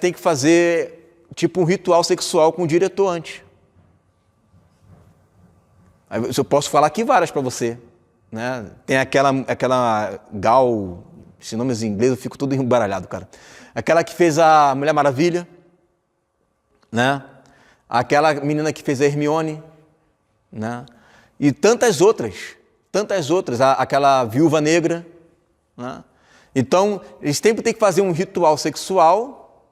têm que fazer tipo um ritual sexual com o diretor antes. Aí eu posso falar aqui várias para você, né? Tem aquela Gal, esses nomes em inglês eu fico todo embaralhado, cara. Aquela que fez a Mulher Maravilha, né? Aquela menina que fez a Hermione, né? E tantas outras, aquela Viúva Negra, né? Então, eles sempre têm que fazer um ritual sexual,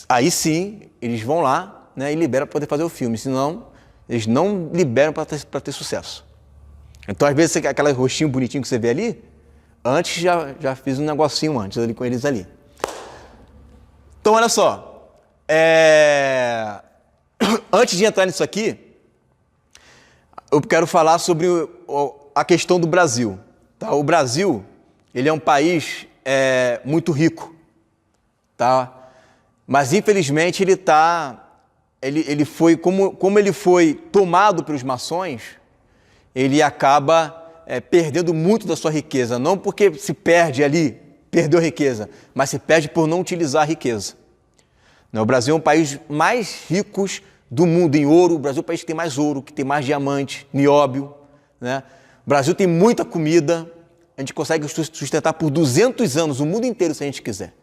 aí sim, eles vão lá, né, e liberam para poder fazer o filme, senão eles não liberam para ter sucesso. Então, às vezes, aquele rostinho bonitinho que você vê ali, antes já fiz um negocinho antes ali com eles ali. Então, olha só, antes de entrar nisso aqui, eu quero falar sobre a questão do Brasil. Tá? O Brasil, ele é um país muito rico, tá? Mas infelizmente ele foi, como ele foi tomado pelos maçons, ele acaba perdendo muito da sua riqueza, não porque se perde ali, perdeu riqueza, mas se perde por não utilizar a riqueza. O Brasil é um país mais rico do mundo em ouro, o Brasil é um país que tem mais ouro, que tem mais diamante, nióbio, né? O Brasil tem muita comida, a gente consegue sustentar por 200 anos o mundo inteiro se a gente quiser.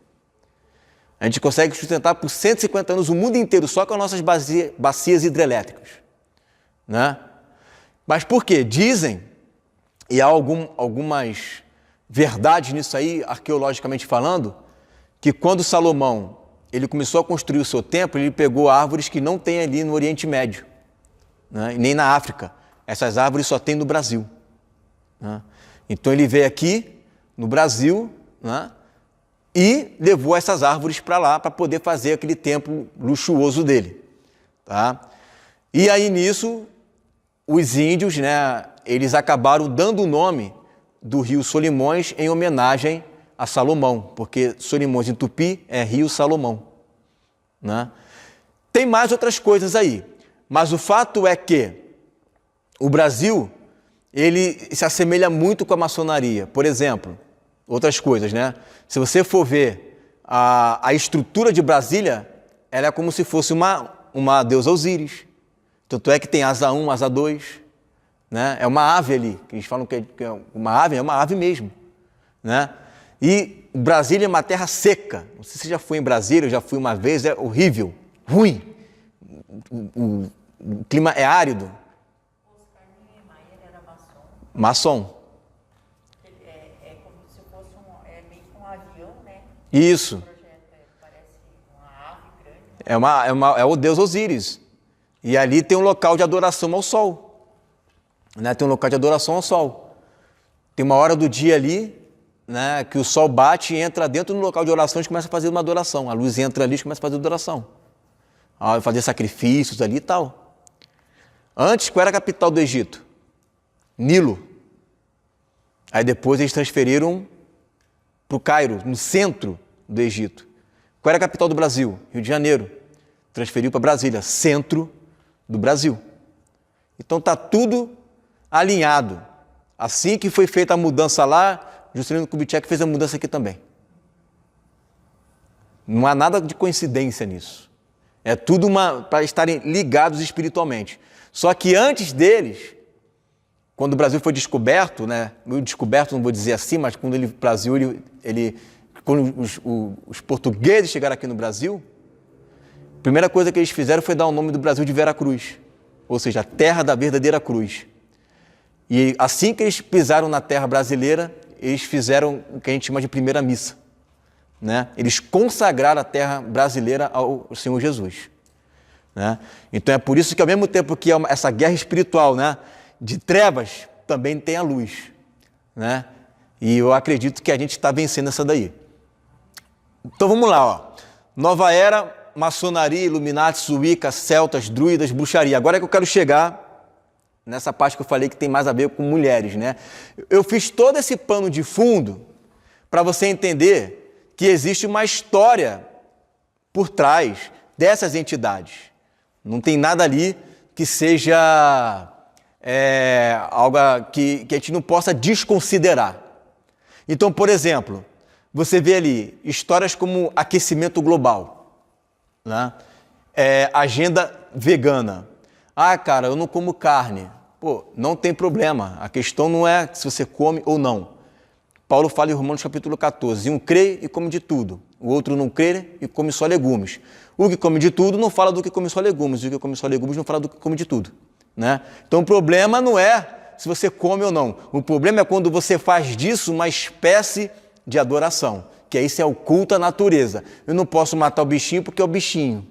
A gente consegue sustentar por 150 anos o mundo inteiro só com as nossas bacias hidrelétricas, né? Mas por quê? Dizem, e há algumas verdades nisso aí, arqueologicamente falando, que quando Salomão ele começou a construir o seu templo, ele pegou árvores que não tem ali no Oriente Médio, né? E nem na África. Essas árvores só tem no Brasil, né? Então ele veio aqui no Brasil, né? e levou essas árvores para lá para poder fazer aquele templo luxuoso dele. Tá? E aí nisso, os índios, né, eles acabaram dando o nome do rio Solimões em homenagem a Salomão, porque Solimões em tupi é Rio Salomão. Né? Tem mais outras coisas aí, mas o fato é que o Brasil, ele se assemelha muito com a maçonaria. Por exemplo, outras coisas, né? Se você for ver a estrutura de Brasília, ela é como se fosse uma deusa Osíris. Tanto é que tem asa 1, asa 2, né? É uma ave ali, que eles falam que é uma ave mesmo, né? E Brasília é uma terra seca. Não sei se você já foi em Brasília, eu já fui uma vez, é horrível, ruim. O clima é árido. Maçom. É como se fosse meio que um avião, né? Isso. O projeto parece uma ave grande. É o deus Osíris. E ali tem um local de adoração ao sol. Né? Tem um local de adoração ao sol. Tem uma hora do dia ali, né, que o sol bate e entra dentro do local de oração e começa a fazer uma adoração. A luz entra ali e começa a fazer adoração. Fazer sacrifícios ali e tal. Antes, qual era a capital do Egito? Nilo. Aí depois eles transferiram para o Cairo, no centro do Egito. Qual era a capital do Brasil? Rio de Janeiro. Transferiu para Brasília, centro do Brasil. Então está tudo alinhado. Assim que foi feita a mudança lá, Juscelino Kubitschek fez a mudança aqui também. Não há nada de coincidência nisso. É tudo para estarem ligados espiritualmente. Só que antes deles, quando o Brasil foi descoberto, né? Descoberto, não vou dizer assim, mas quando o Brasil, quando os portugueses chegaram aqui no Brasil, a primeira coisa que eles fizeram foi dar o nome do Brasil de Veracruz, ou seja, a terra da verdadeira cruz. E assim que eles pisaram na terra brasileira, eles fizeram o que a gente chama de primeira missa. Né? Eles consagraram a terra brasileira ao Senhor Jesus. Né? Então é por isso que ao mesmo tempo que essa guerra espiritual, né, de trevas, também tem a luz. Né? E eu acredito que a gente está vencendo essa daí. Então vamos lá. Ó. Nova Era, maçonaria, Illuminati, Wicca, celtas, druidas, bruxaria. Agora é que eu quero chegar nessa parte que eu falei que tem mais a ver com mulheres. Né? Eu fiz todo esse pano de fundo para você entender que existe uma história por trás dessas entidades. Não tem nada ali que seja algo que a gente não possa desconsiderar. Então, por exemplo, você vê ali histórias como aquecimento global, né? Agenda vegana. Ah, cara, eu não como carne. Pô, não tem problema. A questão não é se você come ou não. Paulo fala em Romanos capítulo 14, um crê e come de tudo, o outro não crê e come só legumes. O que come de tudo não fala do que come só legumes, e o que come só legumes não fala do que come de tudo. Né? Então o problema não é se você come ou não, o problema é quando você faz disso uma espécie de adoração, que isso é o culto à natureza. Eu não posso matar o bichinho porque é o bichinho.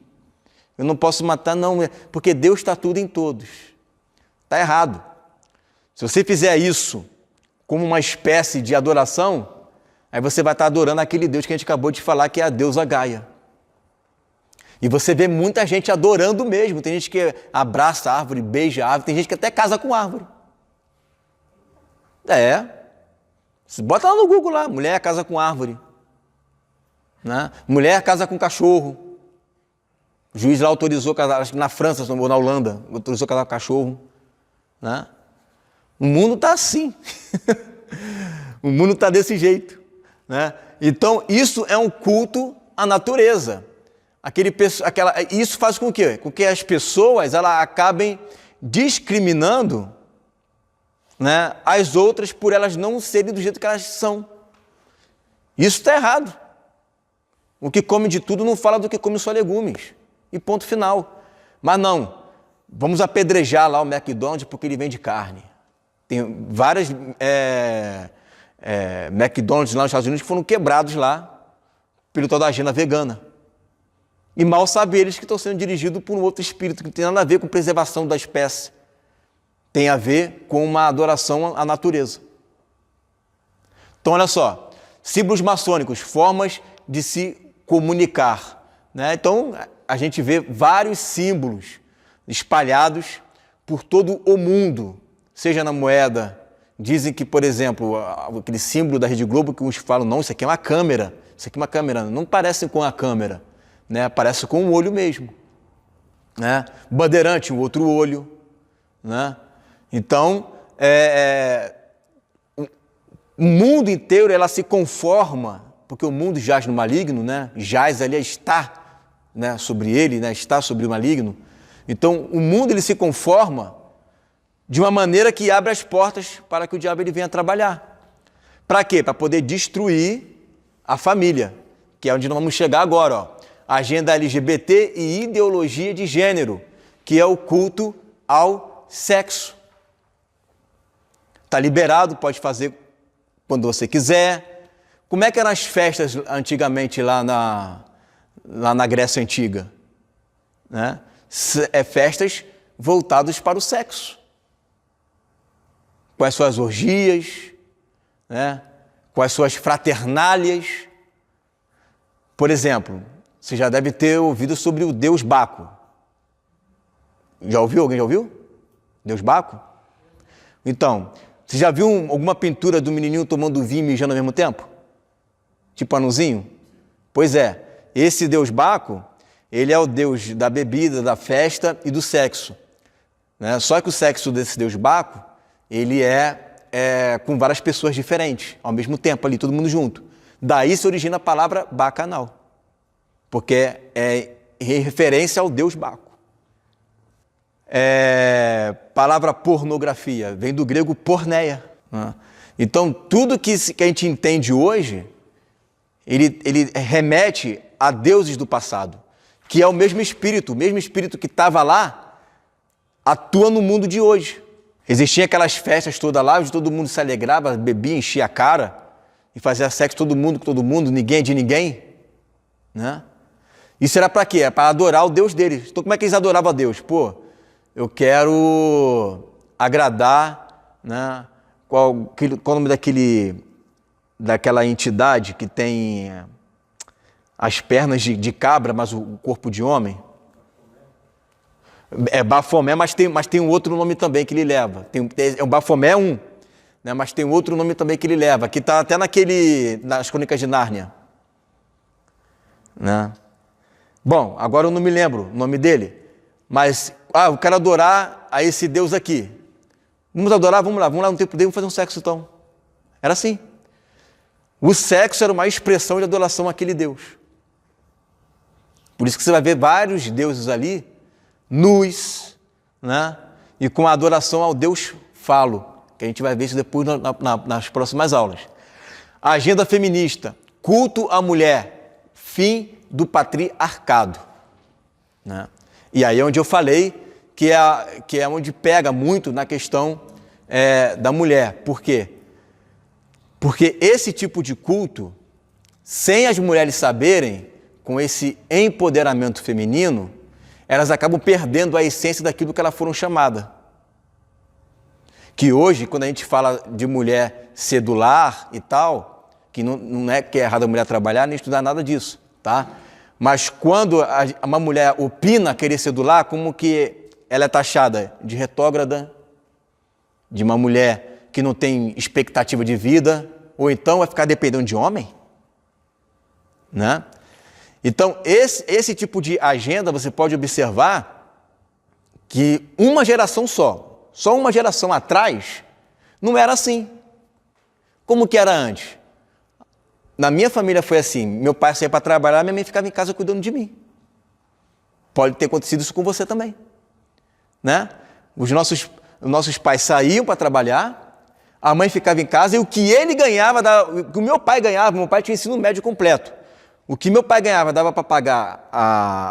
Eu não posso matar, não, porque Deus está tudo em todos. Está errado. Se você fizer isso como uma espécie de adoração, aí você vai estar adorando aquele Deus que a gente acabou de falar, que é a deusa Gaia. E você vê muita gente adorando mesmo. Tem gente que abraça a árvore, beija a árvore, tem gente que até casa com a árvore. Bota lá no Google lá, mulher casa com árvore. Né? Mulher casa com cachorro. O juiz lá autorizou casar, acho que na França ou na Holanda, autorizou casar com cachorro. Né? O mundo está assim. O mundo está desse jeito. Né? Então, isso é um culto à natureza. Isso faz com que? Com que as pessoas acabem discriminando, né, as outras por elas não serem do jeito que elas são. Isso está errado. O que come de tudo não fala do que come só legumes. E ponto final. Mas não, vamos apedrejar lá o McDonald's porque ele vende carne. Tem várias McDonald's lá nos Estados Unidos que foram quebrados lá pelo tal da agenda vegana. E mal sabem eles que estão sendo dirigidos por um outro espírito que não tem nada a ver com preservação da espécie. Tem a ver com uma adoração à natureza. Então, olha só. Símbolos maçônicos, formas de se comunicar, né? Então, a gente vê vários símbolos espalhados por todo o mundo, seja na moeda. Dizem que, por exemplo, aquele símbolo da Rede Globo que uns falam, não, isso aqui é uma câmera, isso aqui é uma câmera. Não parece com a câmera, né? Parece com um olho mesmo, né? Bandeirante, um outro olho, né? Então, o mundo inteiro ela se conforma, porque o mundo jaz no maligno, né? Jaz ali está, né, sobre ele, né? Está sobre o maligno. Então, o mundo ele se conforma de uma maneira que abre as portas para que o diabo ele venha trabalhar. Para quê? Para poder destruir a família, que é onde nós vamos chegar agora, ó. Agenda LGBT e ideologia de gênero, que é o culto ao sexo. Está liberado, pode fazer quando você quiser. Como é que eram as festas antigamente lá na Grécia Antiga? Né? Festas voltadas para o sexo. Com as suas orgias, né? Com as suas fraternálias. Por exemplo, você já deve ter ouvido sobre o deus Baco. Já ouviu? Alguém já ouviu? Deus Baco? Então, você já viu alguma pintura do menininho tomando vinho e mijando ao mesmo tempo? Tipo anãozinho? Pois é, esse deus Baco, ele é o deus da bebida, da festa e do sexo, né? Só que o sexo desse deus Baco, ele é com várias pessoas diferentes, ao mesmo tempo ali, todo mundo junto. Daí se origina a palavra bacanal, porque é em referência ao deus Baco. Palavra pornografia, vem do grego porneia, né? Então, tudo que a gente entende hoje, ele remete a deuses do passado, que é o mesmo espírito que estava lá, atua no mundo de hoje. Existiam aquelas festas todas lá, onde todo mundo se alegrava, bebia, enchia a cara, e fazia sexo todo mundo com todo mundo, ninguém de ninguém, né? Isso era para quê? É para adorar o Deus deles. Então, como é que eles adoravam a Deus? Pô, eu quero agradar, né? Qual o nome daquela entidade que tem as pernas de cabra, mas o corpo de homem? É Bafomé, mas tem um outro nome também que ele leva. O Bafomé é um, né? Mas tem um outro nome também que ele leva, que está até nas Crônicas de Nárnia, né? Bom, agora eu não me lembro o nome dele, mas eu quero adorar a esse Deus aqui. Vamos adorar? Vamos lá no templo dele, vamos fazer um sexo então. Era assim. O sexo era uma expressão de adoração àquele Deus. Por isso que você vai ver vários deuses ali, nus, né? E com a adoração ao Deus falo, que a gente vai ver isso depois nas próximas aulas. A agenda feminista, culto à mulher, fim do patriarcado, né? E aí é onde eu falei que é onde pega muito na questão da mulher. Por quê? Porque esse tipo de culto, sem as mulheres saberem, com esse empoderamento feminino, elas acabam perdendo a essência daquilo que elas foram chamadas. Que hoje, quando a gente fala de mulher sedular e tal, que não é que é errado a mulher trabalhar nem estudar nada disso, tá? Mas quando uma mulher opina querer sedular, como que ela é taxada de retrógrada, de uma mulher que não tem expectativa de vida, ou então vai ficar dependendo de homem, né? Então, esse tipo de agenda, você pode observar que uma geração só uma geração atrás, não era assim. Como que era antes? Na minha família foi assim, meu pai saía para trabalhar, minha mãe ficava em casa cuidando de mim. Pode ter acontecido isso com você também, né? Os nossos pais saíam para trabalhar, a mãe ficava em casa e o que ele ganhava, o que o meu pai ganhava, meu pai tinha ensino médio completo. O que meu pai ganhava dava para pagar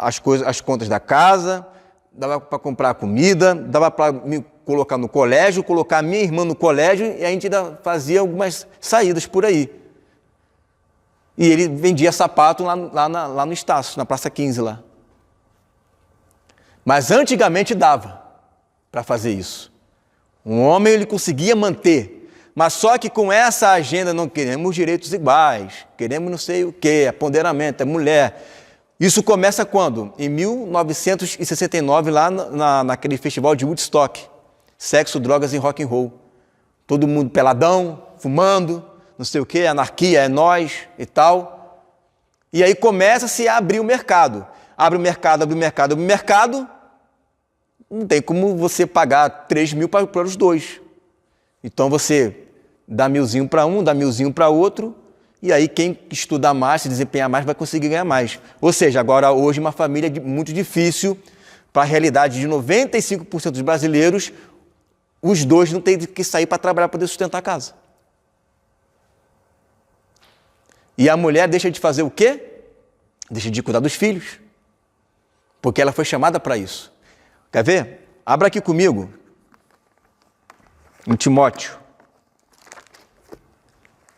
as contas da casa, dava para comprar comida, dava para me colocar no colégio, colocar a minha irmã no colégio e a gente ainda fazia algumas saídas por aí. E ele vendia sapato lá no Estácio, na Praça 15 lá. Mas antigamente dava para fazer isso. Um homem ele conseguia manter Mas só que com essa agenda não queremos direitos iguais, queremos não sei o quê, aponderamento, é mulher. Isso começa quando? Em 1969, lá naquele festival de Woodstock. Sexo, drogas e rock and roll. Todo mundo peladão, fumando, não sei o quê, anarquia é nós e tal. E aí começa-se a abrir o mercado. Abre o mercado, abre o mercado, abre o mercado. Não tem como você pagar 3 mil para os dois. Então você dá 1.000 para um, dá 1.000 para outro, e aí quem estudar mais, se desempenhar mais, vai conseguir ganhar mais. Ou seja, agora hoje uma família é muito difícil, para a realidade de 95% dos brasileiros, os dois não têm que sair para trabalhar para poder sustentar a casa. E a mulher deixa de fazer o quê? Deixa de cuidar dos filhos. Porque ela foi chamada para isso. Quer ver? Abra aqui comigo. Em Timóteo.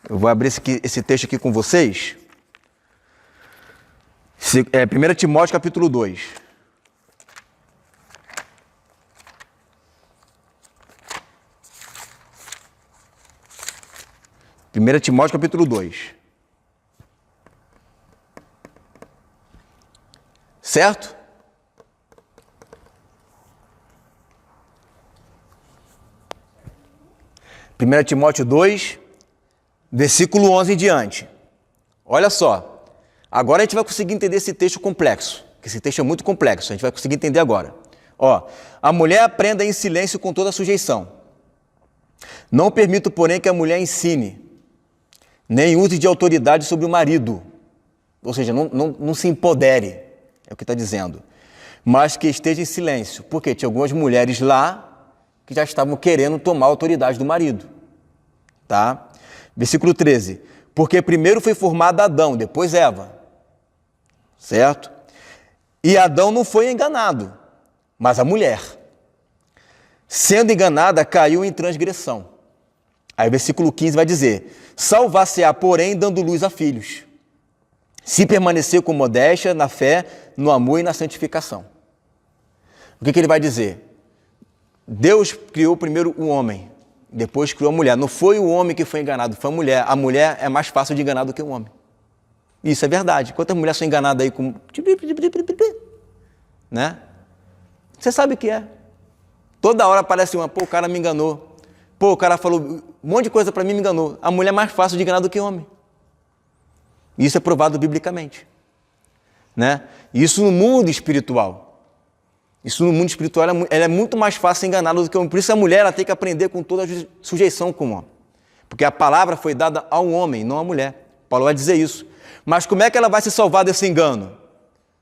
Eu vou abrir esse texto aqui com vocês. 1 Timóteo capítulo 2. Primeira Timóteo capítulo 2. Certo? Primeira Timóteo 2, versículo 11 em diante. Olha só. Agora a gente vai conseguir entender esse texto complexo. Que esse texto é muito complexo. A gente vai conseguir entender agora. Ó, a mulher aprenda em silêncio com toda a sujeição. Não permito, porém, que a mulher ensine, nem use de autoridade sobre o marido. Ou seja, não se empodere, é o que está dizendo. Mas que esteja em silêncio. Porque tinha algumas mulheres lá que já estavam querendo tomar a autoridade do marido. Tá? Versículo 13. Porque primeiro foi formado Adão, depois Eva. Certo? E Adão não foi enganado, mas a mulher, sendo enganada, caiu em transgressão. Aí versículo 15 vai dizer: salvar-se-á, porém, dando luz a filhos, se permanecer com modéstia na fé, no amor e na santificação. O que ele vai dizer? Deus criou primeiro o homem, depois criou a mulher. Não foi o homem que foi enganado, foi a mulher. A mulher é mais fácil de enganar do que o homem. Isso é verdade. Quantas mulheres são enganadas aí com... né? Você sabe o que é. Toda hora aparece uma, pô, o cara me enganou. Pô, o cara falou um monte de coisa para mim e me enganou. A mulher é mais fácil de enganar do que o homem. Isso é provado biblicamente. Né? Isso no mundo espiritual. Isso no mundo espiritual ela é muito mais fácil enganá-lo do que o homem. Por isso a mulher ela tem que aprender com toda a sujeição com o homem. Porque a palavra foi dada ao homem, não à mulher. Paulo vai dizer isso. Mas como é que ela vai se salvar desse engano?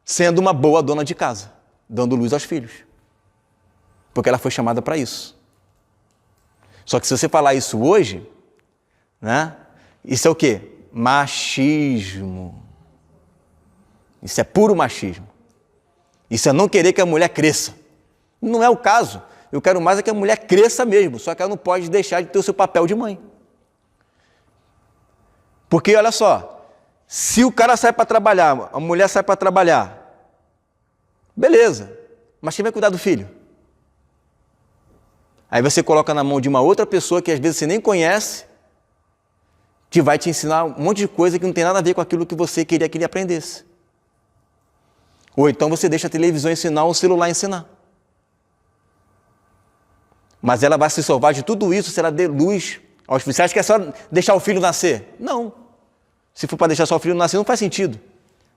Sendo uma boa dona de casa, dando luz aos filhos. Porque ela foi chamada para isso. Só que se você falar isso hoje, né? Isso é o quê? Machismo. Isso é puro machismo. Isso é não querer que a mulher cresça. Não é o caso. Eu quero mais é que a mulher cresça mesmo, só que ela não pode deixar de ter o seu papel de mãe. Porque, olha só, se o cara sai para trabalhar, a mulher sai para trabalhar, beleza, mas quem vai cuidar do filho? Aí você coloca na mão de uma outra pessoa que às vezes você nem conhece, que vai te ensinar um monte de coisa que não tem nada a ver com aquilo que você queria que ele aprendesse. Ou então você deixa a televisão ensinar ou o celular ensinar. Mas ela vai se salvar de tudo isso se ela der luz aos filhos. Você acha que é só deixar o filho nascer? Não. Se for para deixar só o filho nascer, não faz sentido.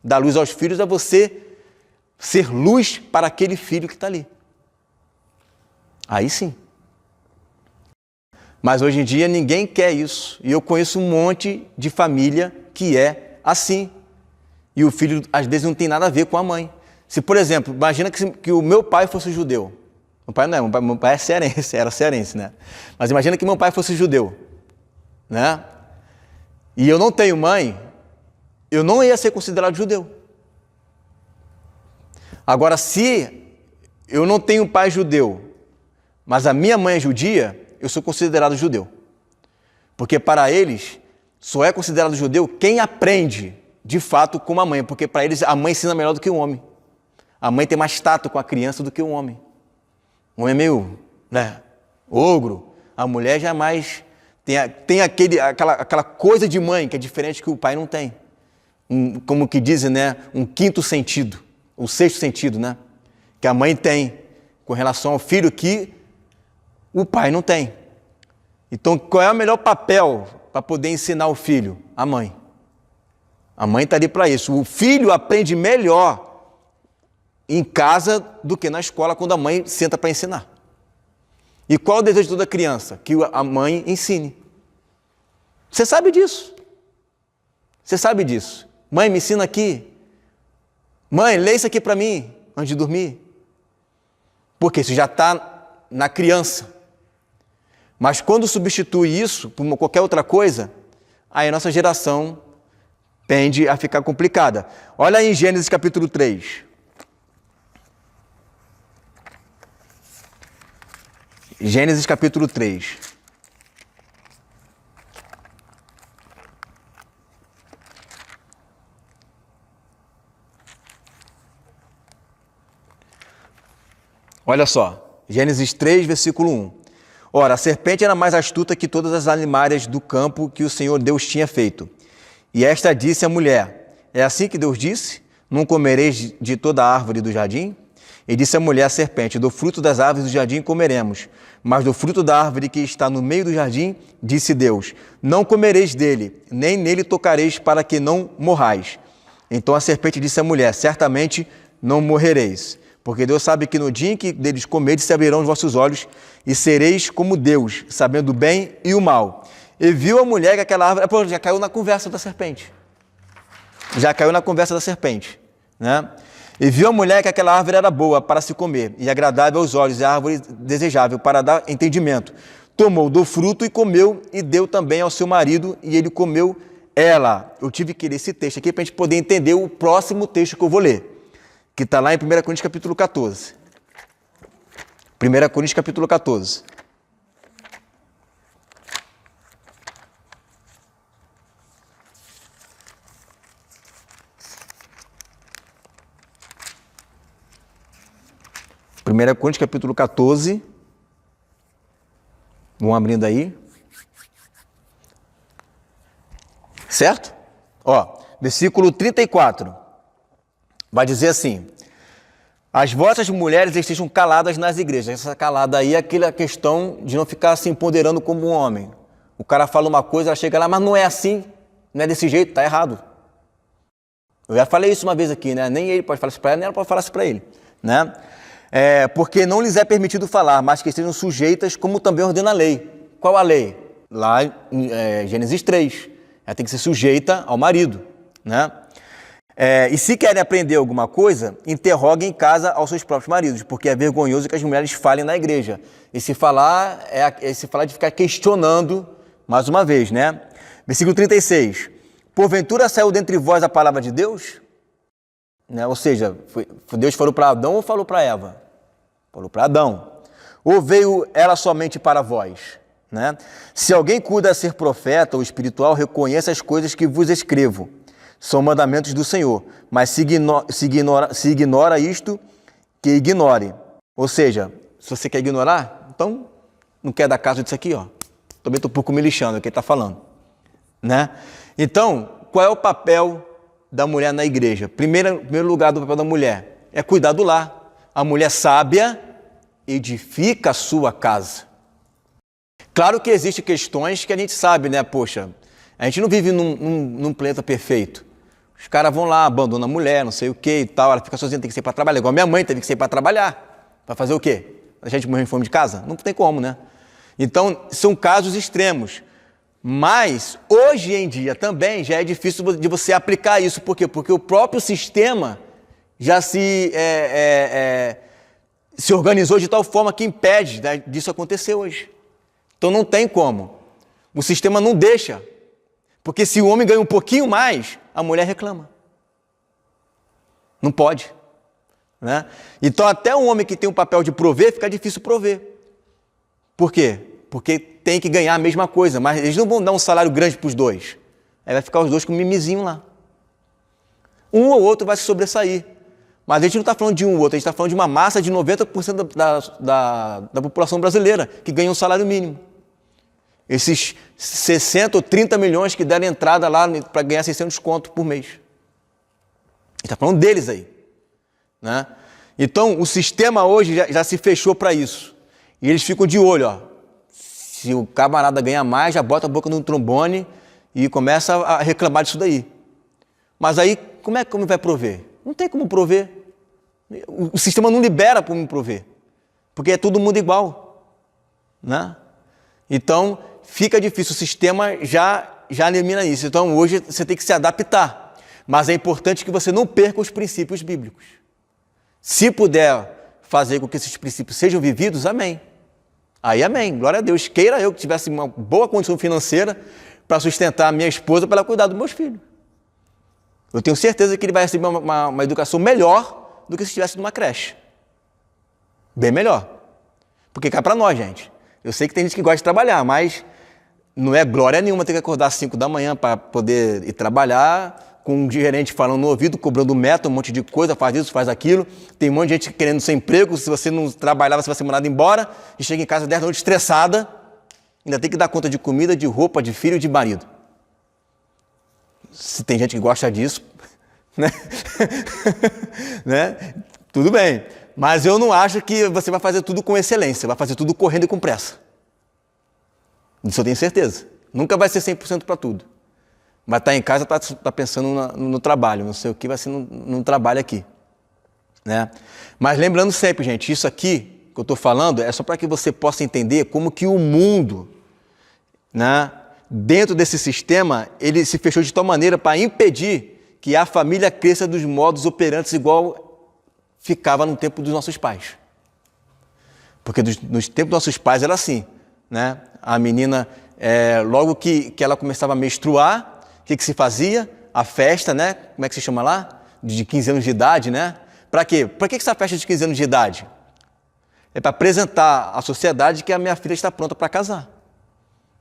Dar luz aos filhos é você ser luz para aquele filho que está ali. Aí sim. Mas hoje em dia ninguém quer isso. E eu conheço um monte de família que é assim. E o filho, às vezes, não tem nada a ver com a mãe. Se, por exemplo, imagina que o meu pai fosse judeu. Meu pai não é, meu pai é cearense, era cearense, né? Mas imagina que meu pai fosse judeu, né? E eu não tenho mãe, eu não ia ser considerado judeu. Agora, se eu não tenho pai judeu, mas a minha mãe é judia, eu sou considerado judeu. Porque para eles, só é considerado judeu quem aprende de fato com a mãe, porque para eles a mãe ensina melhor do que o homem. A mãe tem mais tato com a criança do que o homem. O homem é meio, né, ogro, a mulher já é mais Tem aquela coisa de mãe que é diferente que o pai não tem. Como que dizem, né? Um quinto sentido, um sexto sentido, né? Que a mãe tem com relação ao filho que o pai não tem. Então, qual é o melhor papel para poder ensinar o filho? A mãe. A mãe está ali para isso. O filho aprende melhor em casa do que na escola quando a mãe senta para ensinar. E qual é o desejo de toda criança? Que a mãe ensine. Você sabe disso. Você sabe disso. Mãe, me ensina aqui. Mãe, lê isso aqui para mim antes de dormir. Porque isso já está na criança. Mas quando substitui isso por qualquer outra coisa, aí a nossa geração tende a ficar complicada. Olha aí em Gênesis capítulo 3. Gênesis capítulo 3. Olha só, Gênesis 3, versículo 1. Ora, a serpente era mais astuta que todas as animárias do campo que o Senhor Deus tinha feito. E esta disse à mulher, é assim que Deus disse? Não comereis de toda a árvore do jardim? E disse a mulher à serpente, do fruto das árvores do jardim comeremos, mas do fruto da árvore que está no meio do jardim, disse Deus, não comereis dele, nem nele tocareis para que não morrais. Então a serpente disse à mulher, certamente não morrereis, porque Deus sabe que no dia em que deles comerdes se abrirão os vossos olhos e sereis como Deus, sabendo o bem e o mal. E viu a mulher que aquela árvore, já caiu na conversa da serpente. Né? E viu a mulher que aquela árvore era boa para se comer, e agradável aos olhos, e a árvore desejável para dar entendimento. Tomou do fruto e comeu, e deu também ao seu marido, e ele comeu ela. Eu tive que ler esse texto aqui para a gente poder entender o próximo texto que eu vou ler, que está lá em 1 Coríntios capítulo 14. 1 Coríntios capítulo 14. Primeira Coríntios capítulo 14, vão abrindo aí, certo? Ó, versículo 34, vai dizer assim, as vossas mulheres estejam caladas nas igrejas. Essa calada aí é aquela questão de não ficar se empoderando como um homem. O cara fala uma coisa, ela chega lá, mas não é assim, não é desse jeito, tá errado. Eu já falei isso uma vez aqui, né? Nem ele pode falar isso para ela, nem ela pode falar isso para ele, né? Porque não lhes é permitido falar, mas que estejam sujeitas, como também ordena a lei. Qual a lei? Lá em Gênesis 3. Ela tem que ser sujeita ao marido, né? E se querem aprender alguma coisa, interroguem em casa aos seus próprios maridos, porque é vergonhoso que as mulheres falem na igreja. E se falar, se falar de ficar questionando, mais uma vez, né? Versículo 36. Porventura saiu dentre vós a palavra de Deus? Né? Ou seja, Deus falou para Adão ou falou para Eva? Falou para Adão. Ou veio ela somente para vós? Né? Se alguém cuida a ser profeta ou espiritual, reconheça as coisas que vos escrevo. São mandamentos do Senhor. Mas se ignora isto, que ignore. Ou seja, se você quer ignorar, então não quer dar caso disso aqui, ó. Também estou um pouco me lixando, é o que ele está falando. Né? Então, qual é o papel da mulher na igreja? Primeiro lugar do papel da mulher é cuidar do lar. A mulher sábia edifica a sua casa. Claro que existem questões que a gente sabe, né? Poxa, a gente não vive num planeta perfeito. Os caras vão lá, abandonam a mulher, não sei o que e tal, ela fica sozinha, tem que sair para trabalhar. Igual minha mãe teve que sair para trabalhar. Para fazer o quê? A gente morrer de fome de casa? Não tem como, né? Então, são casos extremos. Mas, hoje em dia também já é difícil de você aplicar isso. Por quê? Porque o próprio sistema já se organizou de tal forma que impede disso acontecer hoje. Então não tem como. O sistema não deixa. Porque se o homem ganha um pouquinho mais, a mulher reclama. Não pode. Né? Então até um homem que tem um papel de prover, fica difícil prover. Por quê? Porque tem que ganhar a mesma coisa, mas eles não vão dar um salário grande para os dois. Aí vai ficar os dois com um mimizinho lá. Um ou outro vai se sobressair. Mas a gente não está falando de um ou outro, a gente está falando de uma massa de 90% da população brasileira que ganha um salário mínimo. Esses 60 ou 30 milhões que deram entrada lá para ganhar 600 conto por mês. Ele está falando deles aí. Né? Então, o sistema hoje já se fechou para isso. E eles ficam de olho. Ó. Se o camarada ganha mais, já bota a boca no trombone e começa a reclamar disso daí. Mas aí, como é que vai prover? Não tem como prover. O sistema não libera para me prover. Porque é todo mundo igual. Né? Então, fica difícil. O sistema já elimina isso. Então, hoje você tem que se adaptar. Mas é importante que você não perca os princípios bíblicos. Se puder fazer com que esses princípios sejam vividos, amém. Aí, amém. Glória a Deus. Queira eu que tivesse uma boa condição financeira para sustentar a minha esposa, para ela cuidar dos meus filhos. Eu tenho certeza que ele vai receber uma educação melhor do que se estivesse numa creche. Bem melhor. Porque cá para nós, gente. Eu sei que tem gente que gosta de trabalhar, mas não é glória nenhuma ter que acordar às 5 da manhã para poder ir trabalhar, com um gerente falando no ouvido, cobrando meta, um monte de coisa, faz isso, faz aquilo. Tem um monte de gente querendo seu emprego, se você não trabalhar, você vai ser mandado embora, e chega em casa 10 da noite estressada, ainda tem que dar conta de comida, de roupa, de filho e de marido. Se tem gente que gosta disso, né? né? Tudo bem. Mas eu não acho que você vai fazer tudo com excelência, vai fazer tudo correndo e com pressa. Disso eu tenho certeza. Nunca vai ser 100% para tudo. Vai estar em casa, tá pensando no trabalho, não sei o que vai ser no trabalho aqui. Né? Mas lembrando sempre, gente, isso aqui que eu estou falando é só para que você possa entender como que o mundo, né, dentro desse sistema, ele se fechou de tal maneira para impedir que a família cresça dos modos operantes igual ficava no tempo dos nossos pais. Porque nos tempos dos nossos pais era assim, né? A menina, logo que ela começava a menstruar, o que se fazia? A festa, né? Como é que se chama lá? De 15 anos de idade, né? Para quê? Para que essa festa de 15 anos de idade? É para apresentar à sociedade que a minha filha está pronta para casar.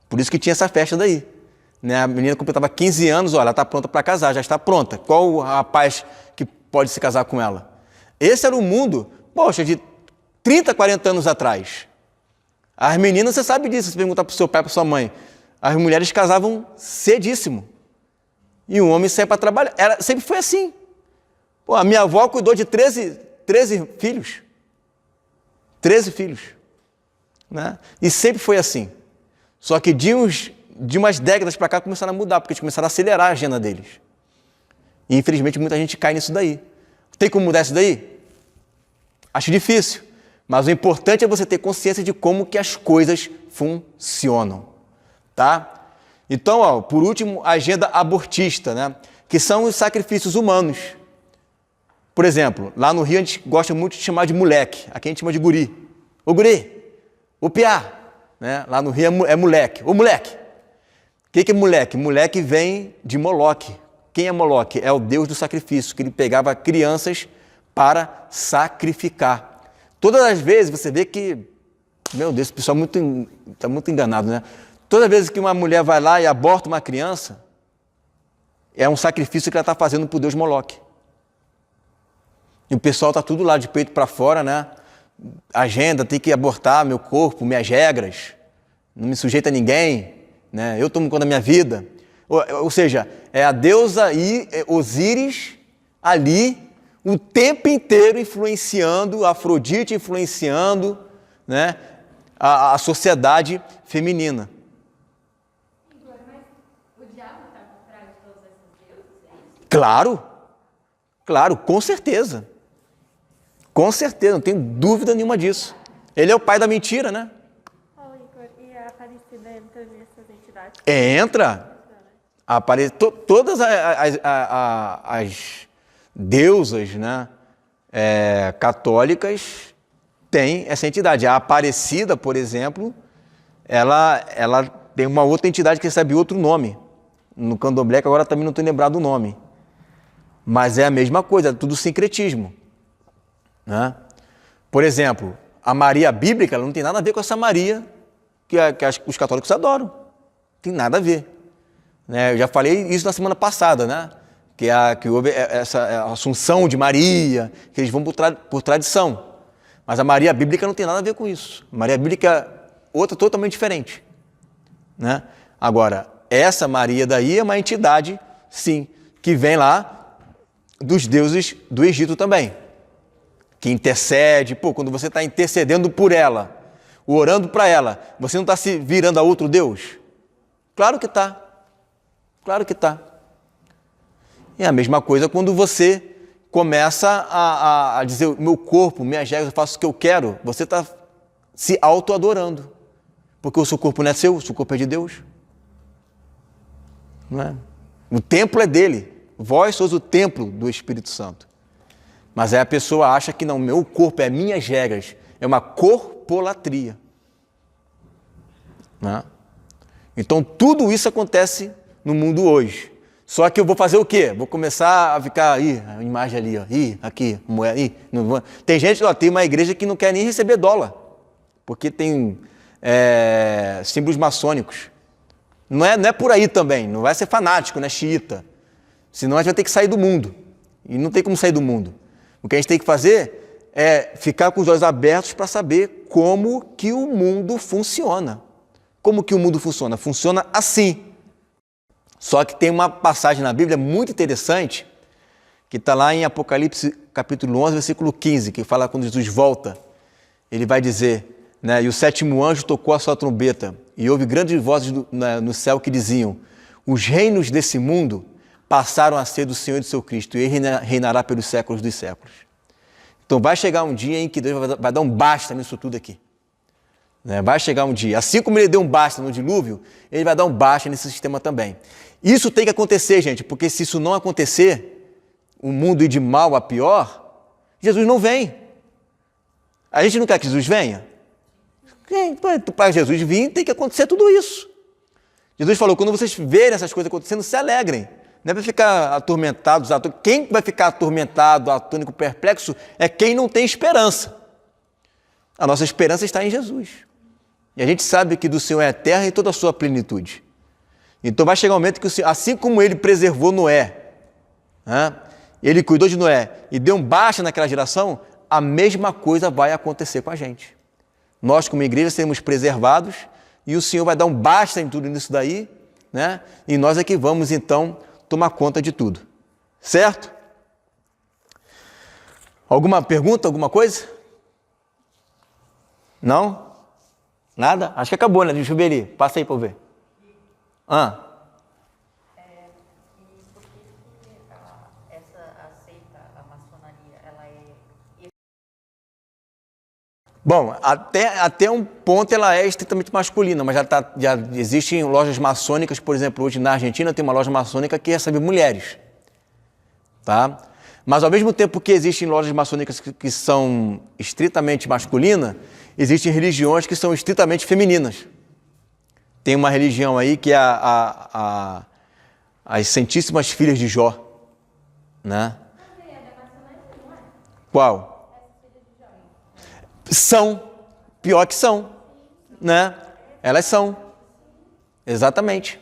Por isso que tinha essa festa daí. Né? A menina completava 15 anos, olha, ela está pronta para casar, já está pronta. Qual o rapaz que pode se casar com ela? Esse era o mundo, poxa, de 30, 40 anos atrás. As meninas, você sabe disso, se perguntar para o seu pai, para sua mãe. As mulheres casavam cedíssimo. E o homem saía para trabalhar. Sempre foi assim. Pô, a minha avó cuidou de 13 filhos. 13 filhos. Né? E sempre foi assim. Só que de umas décadas para cá começaram a mudar, porque eles começaram a acelerar a agenda deles. E infelizmente muita gente cai nisso daí. Tem como mudar isso daí? Acho difícil. Mas o importante é você ter consciência de como que as coisas funcionam. Tá? Então, ó, por último, a agenda abortista, né? Que são os sacrifícios humanos. Por exemplo, lá no Rio a gente gosta muito de chamar de moleque. Aqui a gente chama de guri. Ô guri, ô piá. Né? Lá no Rio é moleque. Ô moleque. O que é moleque? Moleque vem de Moloque. Quem é Moloque? É o deus do sacrifício, que ele pegava crianças para sacrificar. Todas as vezes você vê que, meu Deus, esse pessoal está muito enganado, né? Toda vez que uma mulher vai lá e aborta uma criança, é um sacrifício que ela está fazendo para o deus Moloque. E o pessoal está tudo lá de peito para fora, né? Agenda, tem que abortar meu corpo, minhas regras, não me sujeita a ninguém, né? Eu tomo conta da minha vida. Ou seja, é a deusa Osíris ali o tempo inteiro influenciando, a Afrodite influenciando, né, a sociedade feminina. Mas o diabo está por trás de todas essas deusas? É isso? Claro, com certeza. Com certeza, não tenho dúvida nenhuma disso. Ele é o pai da mentira, né? Igor, e a Aparecida entra nessas entidades? Entra. Todas as deusas, né, católicas têm essa entidade. A Aparecida, por exemplo, ela tem uma outra entidade que recebe outro nome. No candomblé, que agora também não estou lembrado do nome. Mas é a mesma coisa, é tudo sincretismo. Né? Por exemplo, a Maria bíblica ela não tem nada a ver com essa Maria que os católicos adoram. Não tem nada a ver. Né? Eu já falei isso na semana passada, né? Que houve essa assunção de Maria, que eles vão por tradição. Mas a Maria bíblica não tem nada a ver com isso. A Maria bíblica é outra totalmente diferente. né? Agora, essa Maria daí é uma entidade, sim, que vem lá dos deuses do Egito também, que intercede. Pô, quando você está intercedendo por ela, orando para ela, você não está se virando a outro Deus? Claro que está. Claro que está. É a mesma coisa quando você começa a dizer, meu corpo, minhas regras, eu faço o que eu quero, você está se auto-adorando. Porque o seu corpo não é seu, o seu corpo é de Deus. Não é? O templo é dele. Vós sois o templo do Espírito Santo. Mas aí a pessoa acha que não, meu corpo é minhas regras. É uma corpolatria. Não é? Então tudo isso acontece no mundo hoje. Só que eu vou fazer o quê? Vou começar a ficar, a imagem ali, ó, aqui, moeda, não vou. Tem gente, ó, tem uma igreja que não quer nem receber dólar, porque tem símbolos maçônicos. Não é por aí também, não vai ser fanático, né, xiita. Senão a gente vai ter que sair do mundo. E não tem como sair do mundo. O que a gente tem que fazer é ficar com os olhos abertos para saber como que o mundo funciona. Como que o mundo funciona? Funciona assim. Só que tem uma passagem na Bíblia muito interessante, que está lá em Apocalipse capítulo 11, versículo 15, que fala quando Jesus volta. Ele vai dizer, né, e o sétimo anjo tocou a sua trombeta, e houve grandes vozes no céu que diziam, os reinos desse mundo passaram a ser do Senhor e do seu Cristo, e ele reinará pelos séculos dos séculos. Então vai chegar um dia em que Deus vai dar um basta nisso tudo aqui. Vai chegar um dia, assim como ele deu um basta no dilúvio, ele vai dar um basta nesse sistema também. Isso tem que acontecer, gente, porque se isso não acontecer, o mundo ir de mal a pior, Jesus não vem. A gente não quer que Jesus venha? Para Jesus vir, tem que acontecer tudo isso. Jesus falou, quando vocês verem essas coisas acontecendo, se alegrem. Não é para ficar atormentados. Quem vai ficar atormentado, atônico, perplexo, é quem não tem esperança. A nossa esperança está em Jesus. E a gente sabe que do Senhor é a terra e toda a sua plenitude. Então vai chegar um momento que o Senhor, assim como ele preservou Noé, né, ele cuidou de Noé e deu um basta naquela geração, a mesma coisa vai acontecer com a gente. Nós, como igreja, seremos preservados e o Senhor vai dar um basta em tudo isso daí, né? E nós é que vamos, então, tomar conta de tudo. Certo? Alguma pergunta, alguma coisa? Não? Nada? Acho que acabou, né? Deixa eu ver ali. Passa aí para eu ver. E por que essa seita, a maçonaria, ela é... Bom, até um ponto ela é estritamente masculina, mas já existem lojas maçônicas, por exemplo, hoje na Argentina tem uma loja maçônica que recebe mulheres. Tá? Mas ao mesmo tempo que existem lojas maçônicas que são estritamente masculinas, existem religiões que são estritamente femininas. Tem uma religião aí que é as Santíssimas Filhas de Jó, né? Qual? São, pior que são, né? Elas são, exatamente,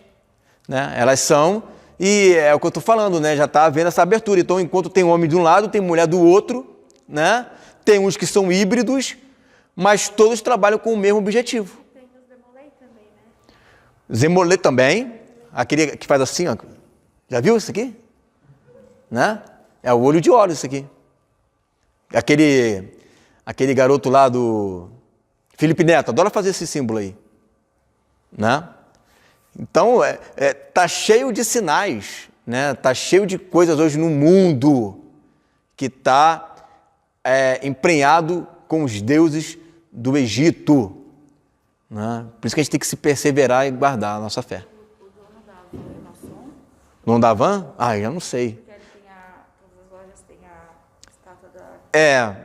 né? Elas são, e é o que eu estou falando, né? Já está havendo essa abertura. Então, enquanto tem homem de um lado, tem mulher do outro, né? Tem uns que são híbridos, mas todos trabalham com o mesmo objetivo. Zemolê também, aquele que faz assim, ó. Já viu isso aqui? Né? É o olho de óleo isso aqui. Aquele garoto lá do Felipe Neto, adora fazer esse símbolo aí. Né? Então, tá cheio de sinais, né? Tá cheio de coisas hoje no mundo que está emprenhado com os deuses do Egito. Né? Por isso que a gente tem que se perseverar e guardar a nossa fé. O dono da van é maçom? Dono da van? Ah, eu não sei. Porque ele tem todas as lojas têm a estátua da...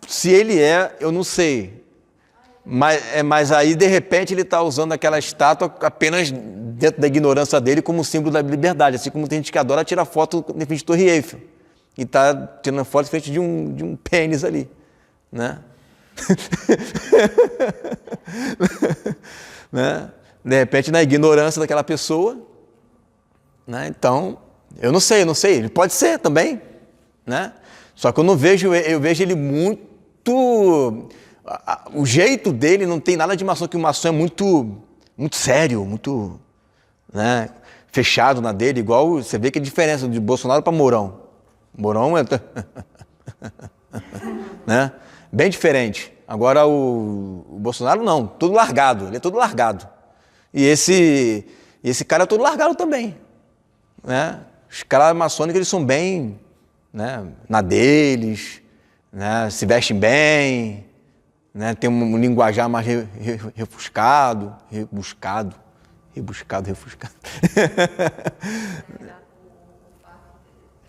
Se ele eu não sei. Mas aí, de repente, ele está usando aquela estátua apenas dentro da ignorância dele como símbolo da liberdade. Assim como tem gente que adora tirar foto em frente de Torre Eiffel. E está tirando foto em frente de um pênis ali. Né? Né? De repente, na ignorância daquela pessoa, né? Então, eu não sei, ele pode ser também, né? Só que eu vejo ele muito, o jeito dele não tem nada de maçom, que o maçom é muito muito sério, muito, né, fechado na dele, igual você vê que a diferença de Bolsonaro para Mourão. Mourão é né, bem diferente. Agora o Bolsonaro não, todo largado, ele é todo largado. E esse cara é todo largado também, né? Os caras maçônicos, eles são bem, né, na deles, né, se vestem bem, né, tem um linguajar mais rebuscado. O fato que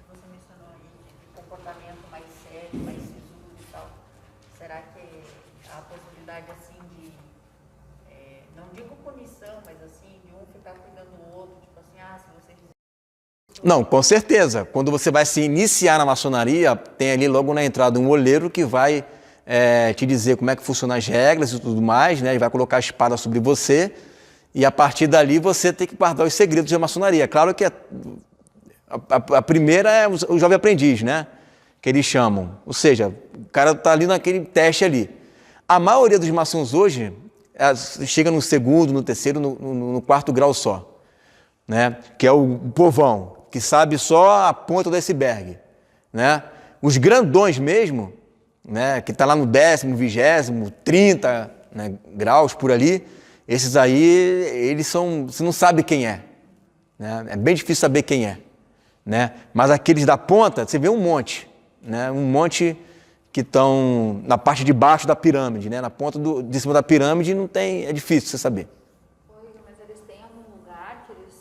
você mencionou aí de comportamento mais sério, mais sisudo e tal, será que há a possibilidade assim de, não digo punição, mas assim, de um ficar cuidando do outro, tipo assim, se você fizer... Não, com certeza. Quando você vai se iniciar na maçonaria, tem ali logo na entrada um olheiro que vai te dizer como é que funcionam as regras e tudo mais, né? Ele vai colocar a espada sobre você e a partir dali você tem que guardar os segredos da maçonaria. Claro que a primeira é o jovem aprendiz, né? Que eles chamam. Ou seja, o cara está ali naquele teste ali. A maioria dos maçons hoje chega no segundo, no terceiro, no quarto grau só, né? Que é o povão, que sabe só a ponta do iceberg, né? Os grandões mesmo, né? Que está lá no 10º, 20º, 30, né, graus por ali, esses aí, eles são, você não sabe quem é, né? É bem difícil saber quem é, né? Mas aqueles da ponta, você vê um monte, né? Um monte que estão na parte de baixo da pirâmide, né? Na ponta de cima da pirâmide não tem, é difícil você saber. Mas eles têm algum lugar que eles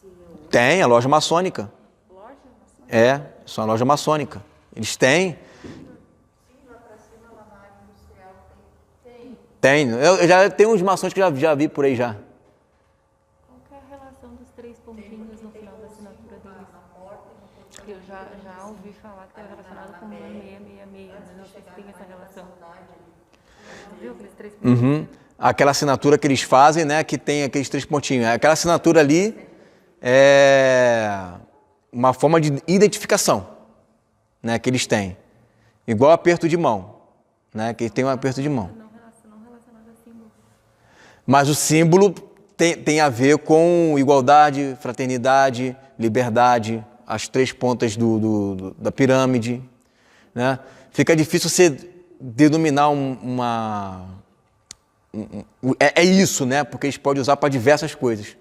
se reúnem? Tem, a loja maçônica. Loja maçônica? É, isso é uma loja maçônica. Eles têm. Sim, lá pra cima, lá na área industrial tem. Tem. Eu já tenho uns maçons que já vi por aí já. Qual que é a relação dos 3 pontinhos no final da assinatura deles? Porque eu já ouvi falar que era relacionado com 666, mas não sei se tem essa relação. Viu aqueles 3 pontinhos? Uhum. Aquela assinatura que eles fazem, né, que tem aqueles 3 pontinhos. Aquela assinatura ali é uma forma de identificação, né, que eles têm. Igual aperto de mão, né, que tem um aperto de mão. Não relacionado a símbolo. Mas o símbolo tem a ver com igualdade, fraternidade, liberdade, as 3 pontas da pirâmide, né? Fica difícil você denominar é isso, né? Porque eles podem usar para diversas coisas,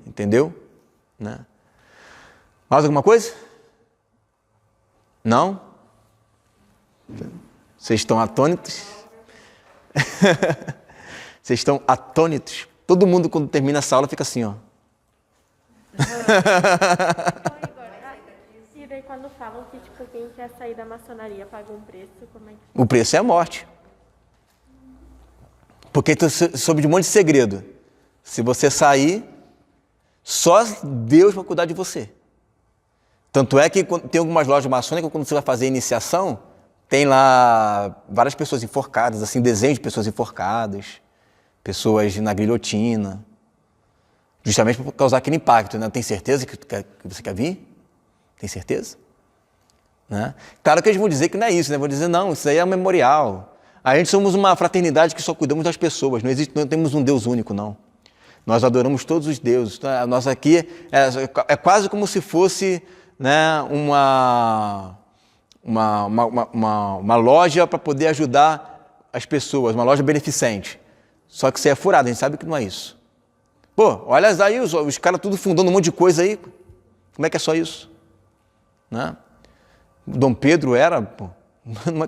entendeu? Né? Mais alguma coisa? Não? Vocês estão atônitos? Vocês estão atônitos? Todo mundo, quando termina essa aula, fica assim, ó. E daí quando falam que tipo, quem quer sair da maçonaria paga um preço, como é que... O preço é a morte. Porque tu soube de um monte de segredo. Se você sair, só Deus vai cuidar de você. Tanto é que tem algumas lojas maçônicas, quando você vai fazer a iniciação, tem lá várias pessoas enforcadas, assim, desenhos de pessoas enforcadas, pessoas na guilhotina, justamente para causar aquele impacto, né? Tem certeza que você quer vir? Tem certeza? Né? Claro que eles vão dizer que não é isso, né? Vão dizer, não, isso aí é um memorial. A gente somos uma fraternidade que só cuidamos das pessoas, não temos um Deus único, não. Nós adoramos todos os deuses. Tá? Nós aqui é quase como se fosse, né, uma loja para poder ajudar as pessoas, uma loja beneficente. Só que isso é furado, a gente sabe que não é isso. Pô, olha aí os caras tudo fundando um monte de coisa aí. Como é que é só isso? Né? Dom Pedro era, pô,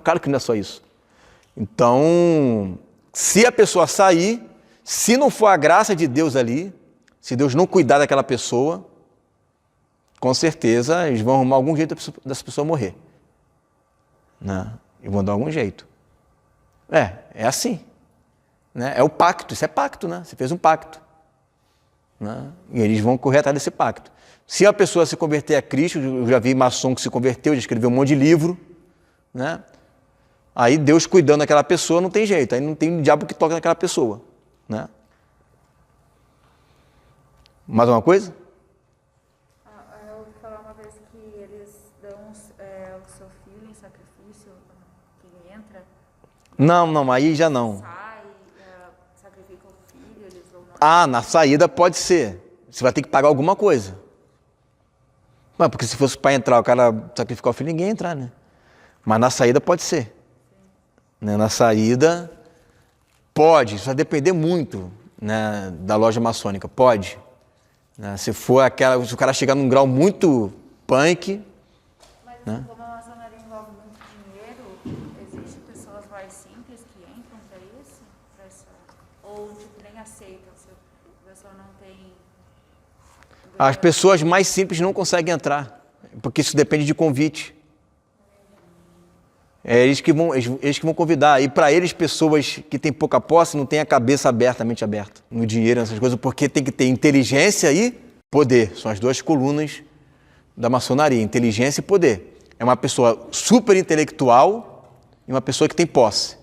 claro que não é só isso. Então, se a pessoa sair, se não for a graça de Deus ali, se Deus não cuidar daquela pessoa, com certeza eles vão arrumar algum jeito dessa pessoa morrer. Né? E vão dar algum jeito. É assim. Né? É o pacto, isso é pacto, né? Você fez um pacto. Né? E eles vão correr atrás desse pacto. Se a pessoa se converter a Cristo, eu já vi maçom que se converteu, já escreveu um monte de livro, né? Aí Deus cuidando daquela pessoa não tem jeito, aí não tem diabo que toque naquela pessoa. Né? Mais alguma coisa? Eu ouvi falar uma vez que eles dão o seu filho em sacrifício, que ele entra, Não, aí já não. sai, sacrifica o filho, eles vão... Ah, na saída pode ser. Você vai ter que pagar alguma coisa. Mas porque se fosse para entrar, o cara sacrificar o filho, ninguém ia entrar, né? Mas na saída pode ser. Né? Na saída, pode. Isso vai depender muito, né, da loja maçônica. Pode. Né? Se o cara chegar num grau muito punk... Mas né? como a maçonaria envolve muito dinheiro, existem pessoas mais simples que entram para isso? Ou tipo, nem aceitam, se a pessoa não tem... As pessoas mais simples não conseguem entrar, porque isso depende de convite. É eles que vão convidar. E para eles, pessoas que têm pouca posse não têm a cabeça mente aberta no dinheiro, nessas coisas, porque tem que ter inteligência e poder. São as duas colunas da maçonaria, inteligência e poder. É uma pessoa super intelectual e uma pessoa que tem posse.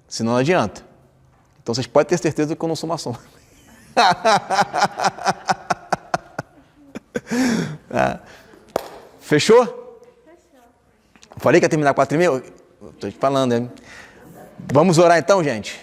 Senão não adianta. Então vocês podem ter certeza que eu não sou maçom. Fechou? Falei que ia terminar 4h30? Estou te falando, hein? Vamos orar então, gente?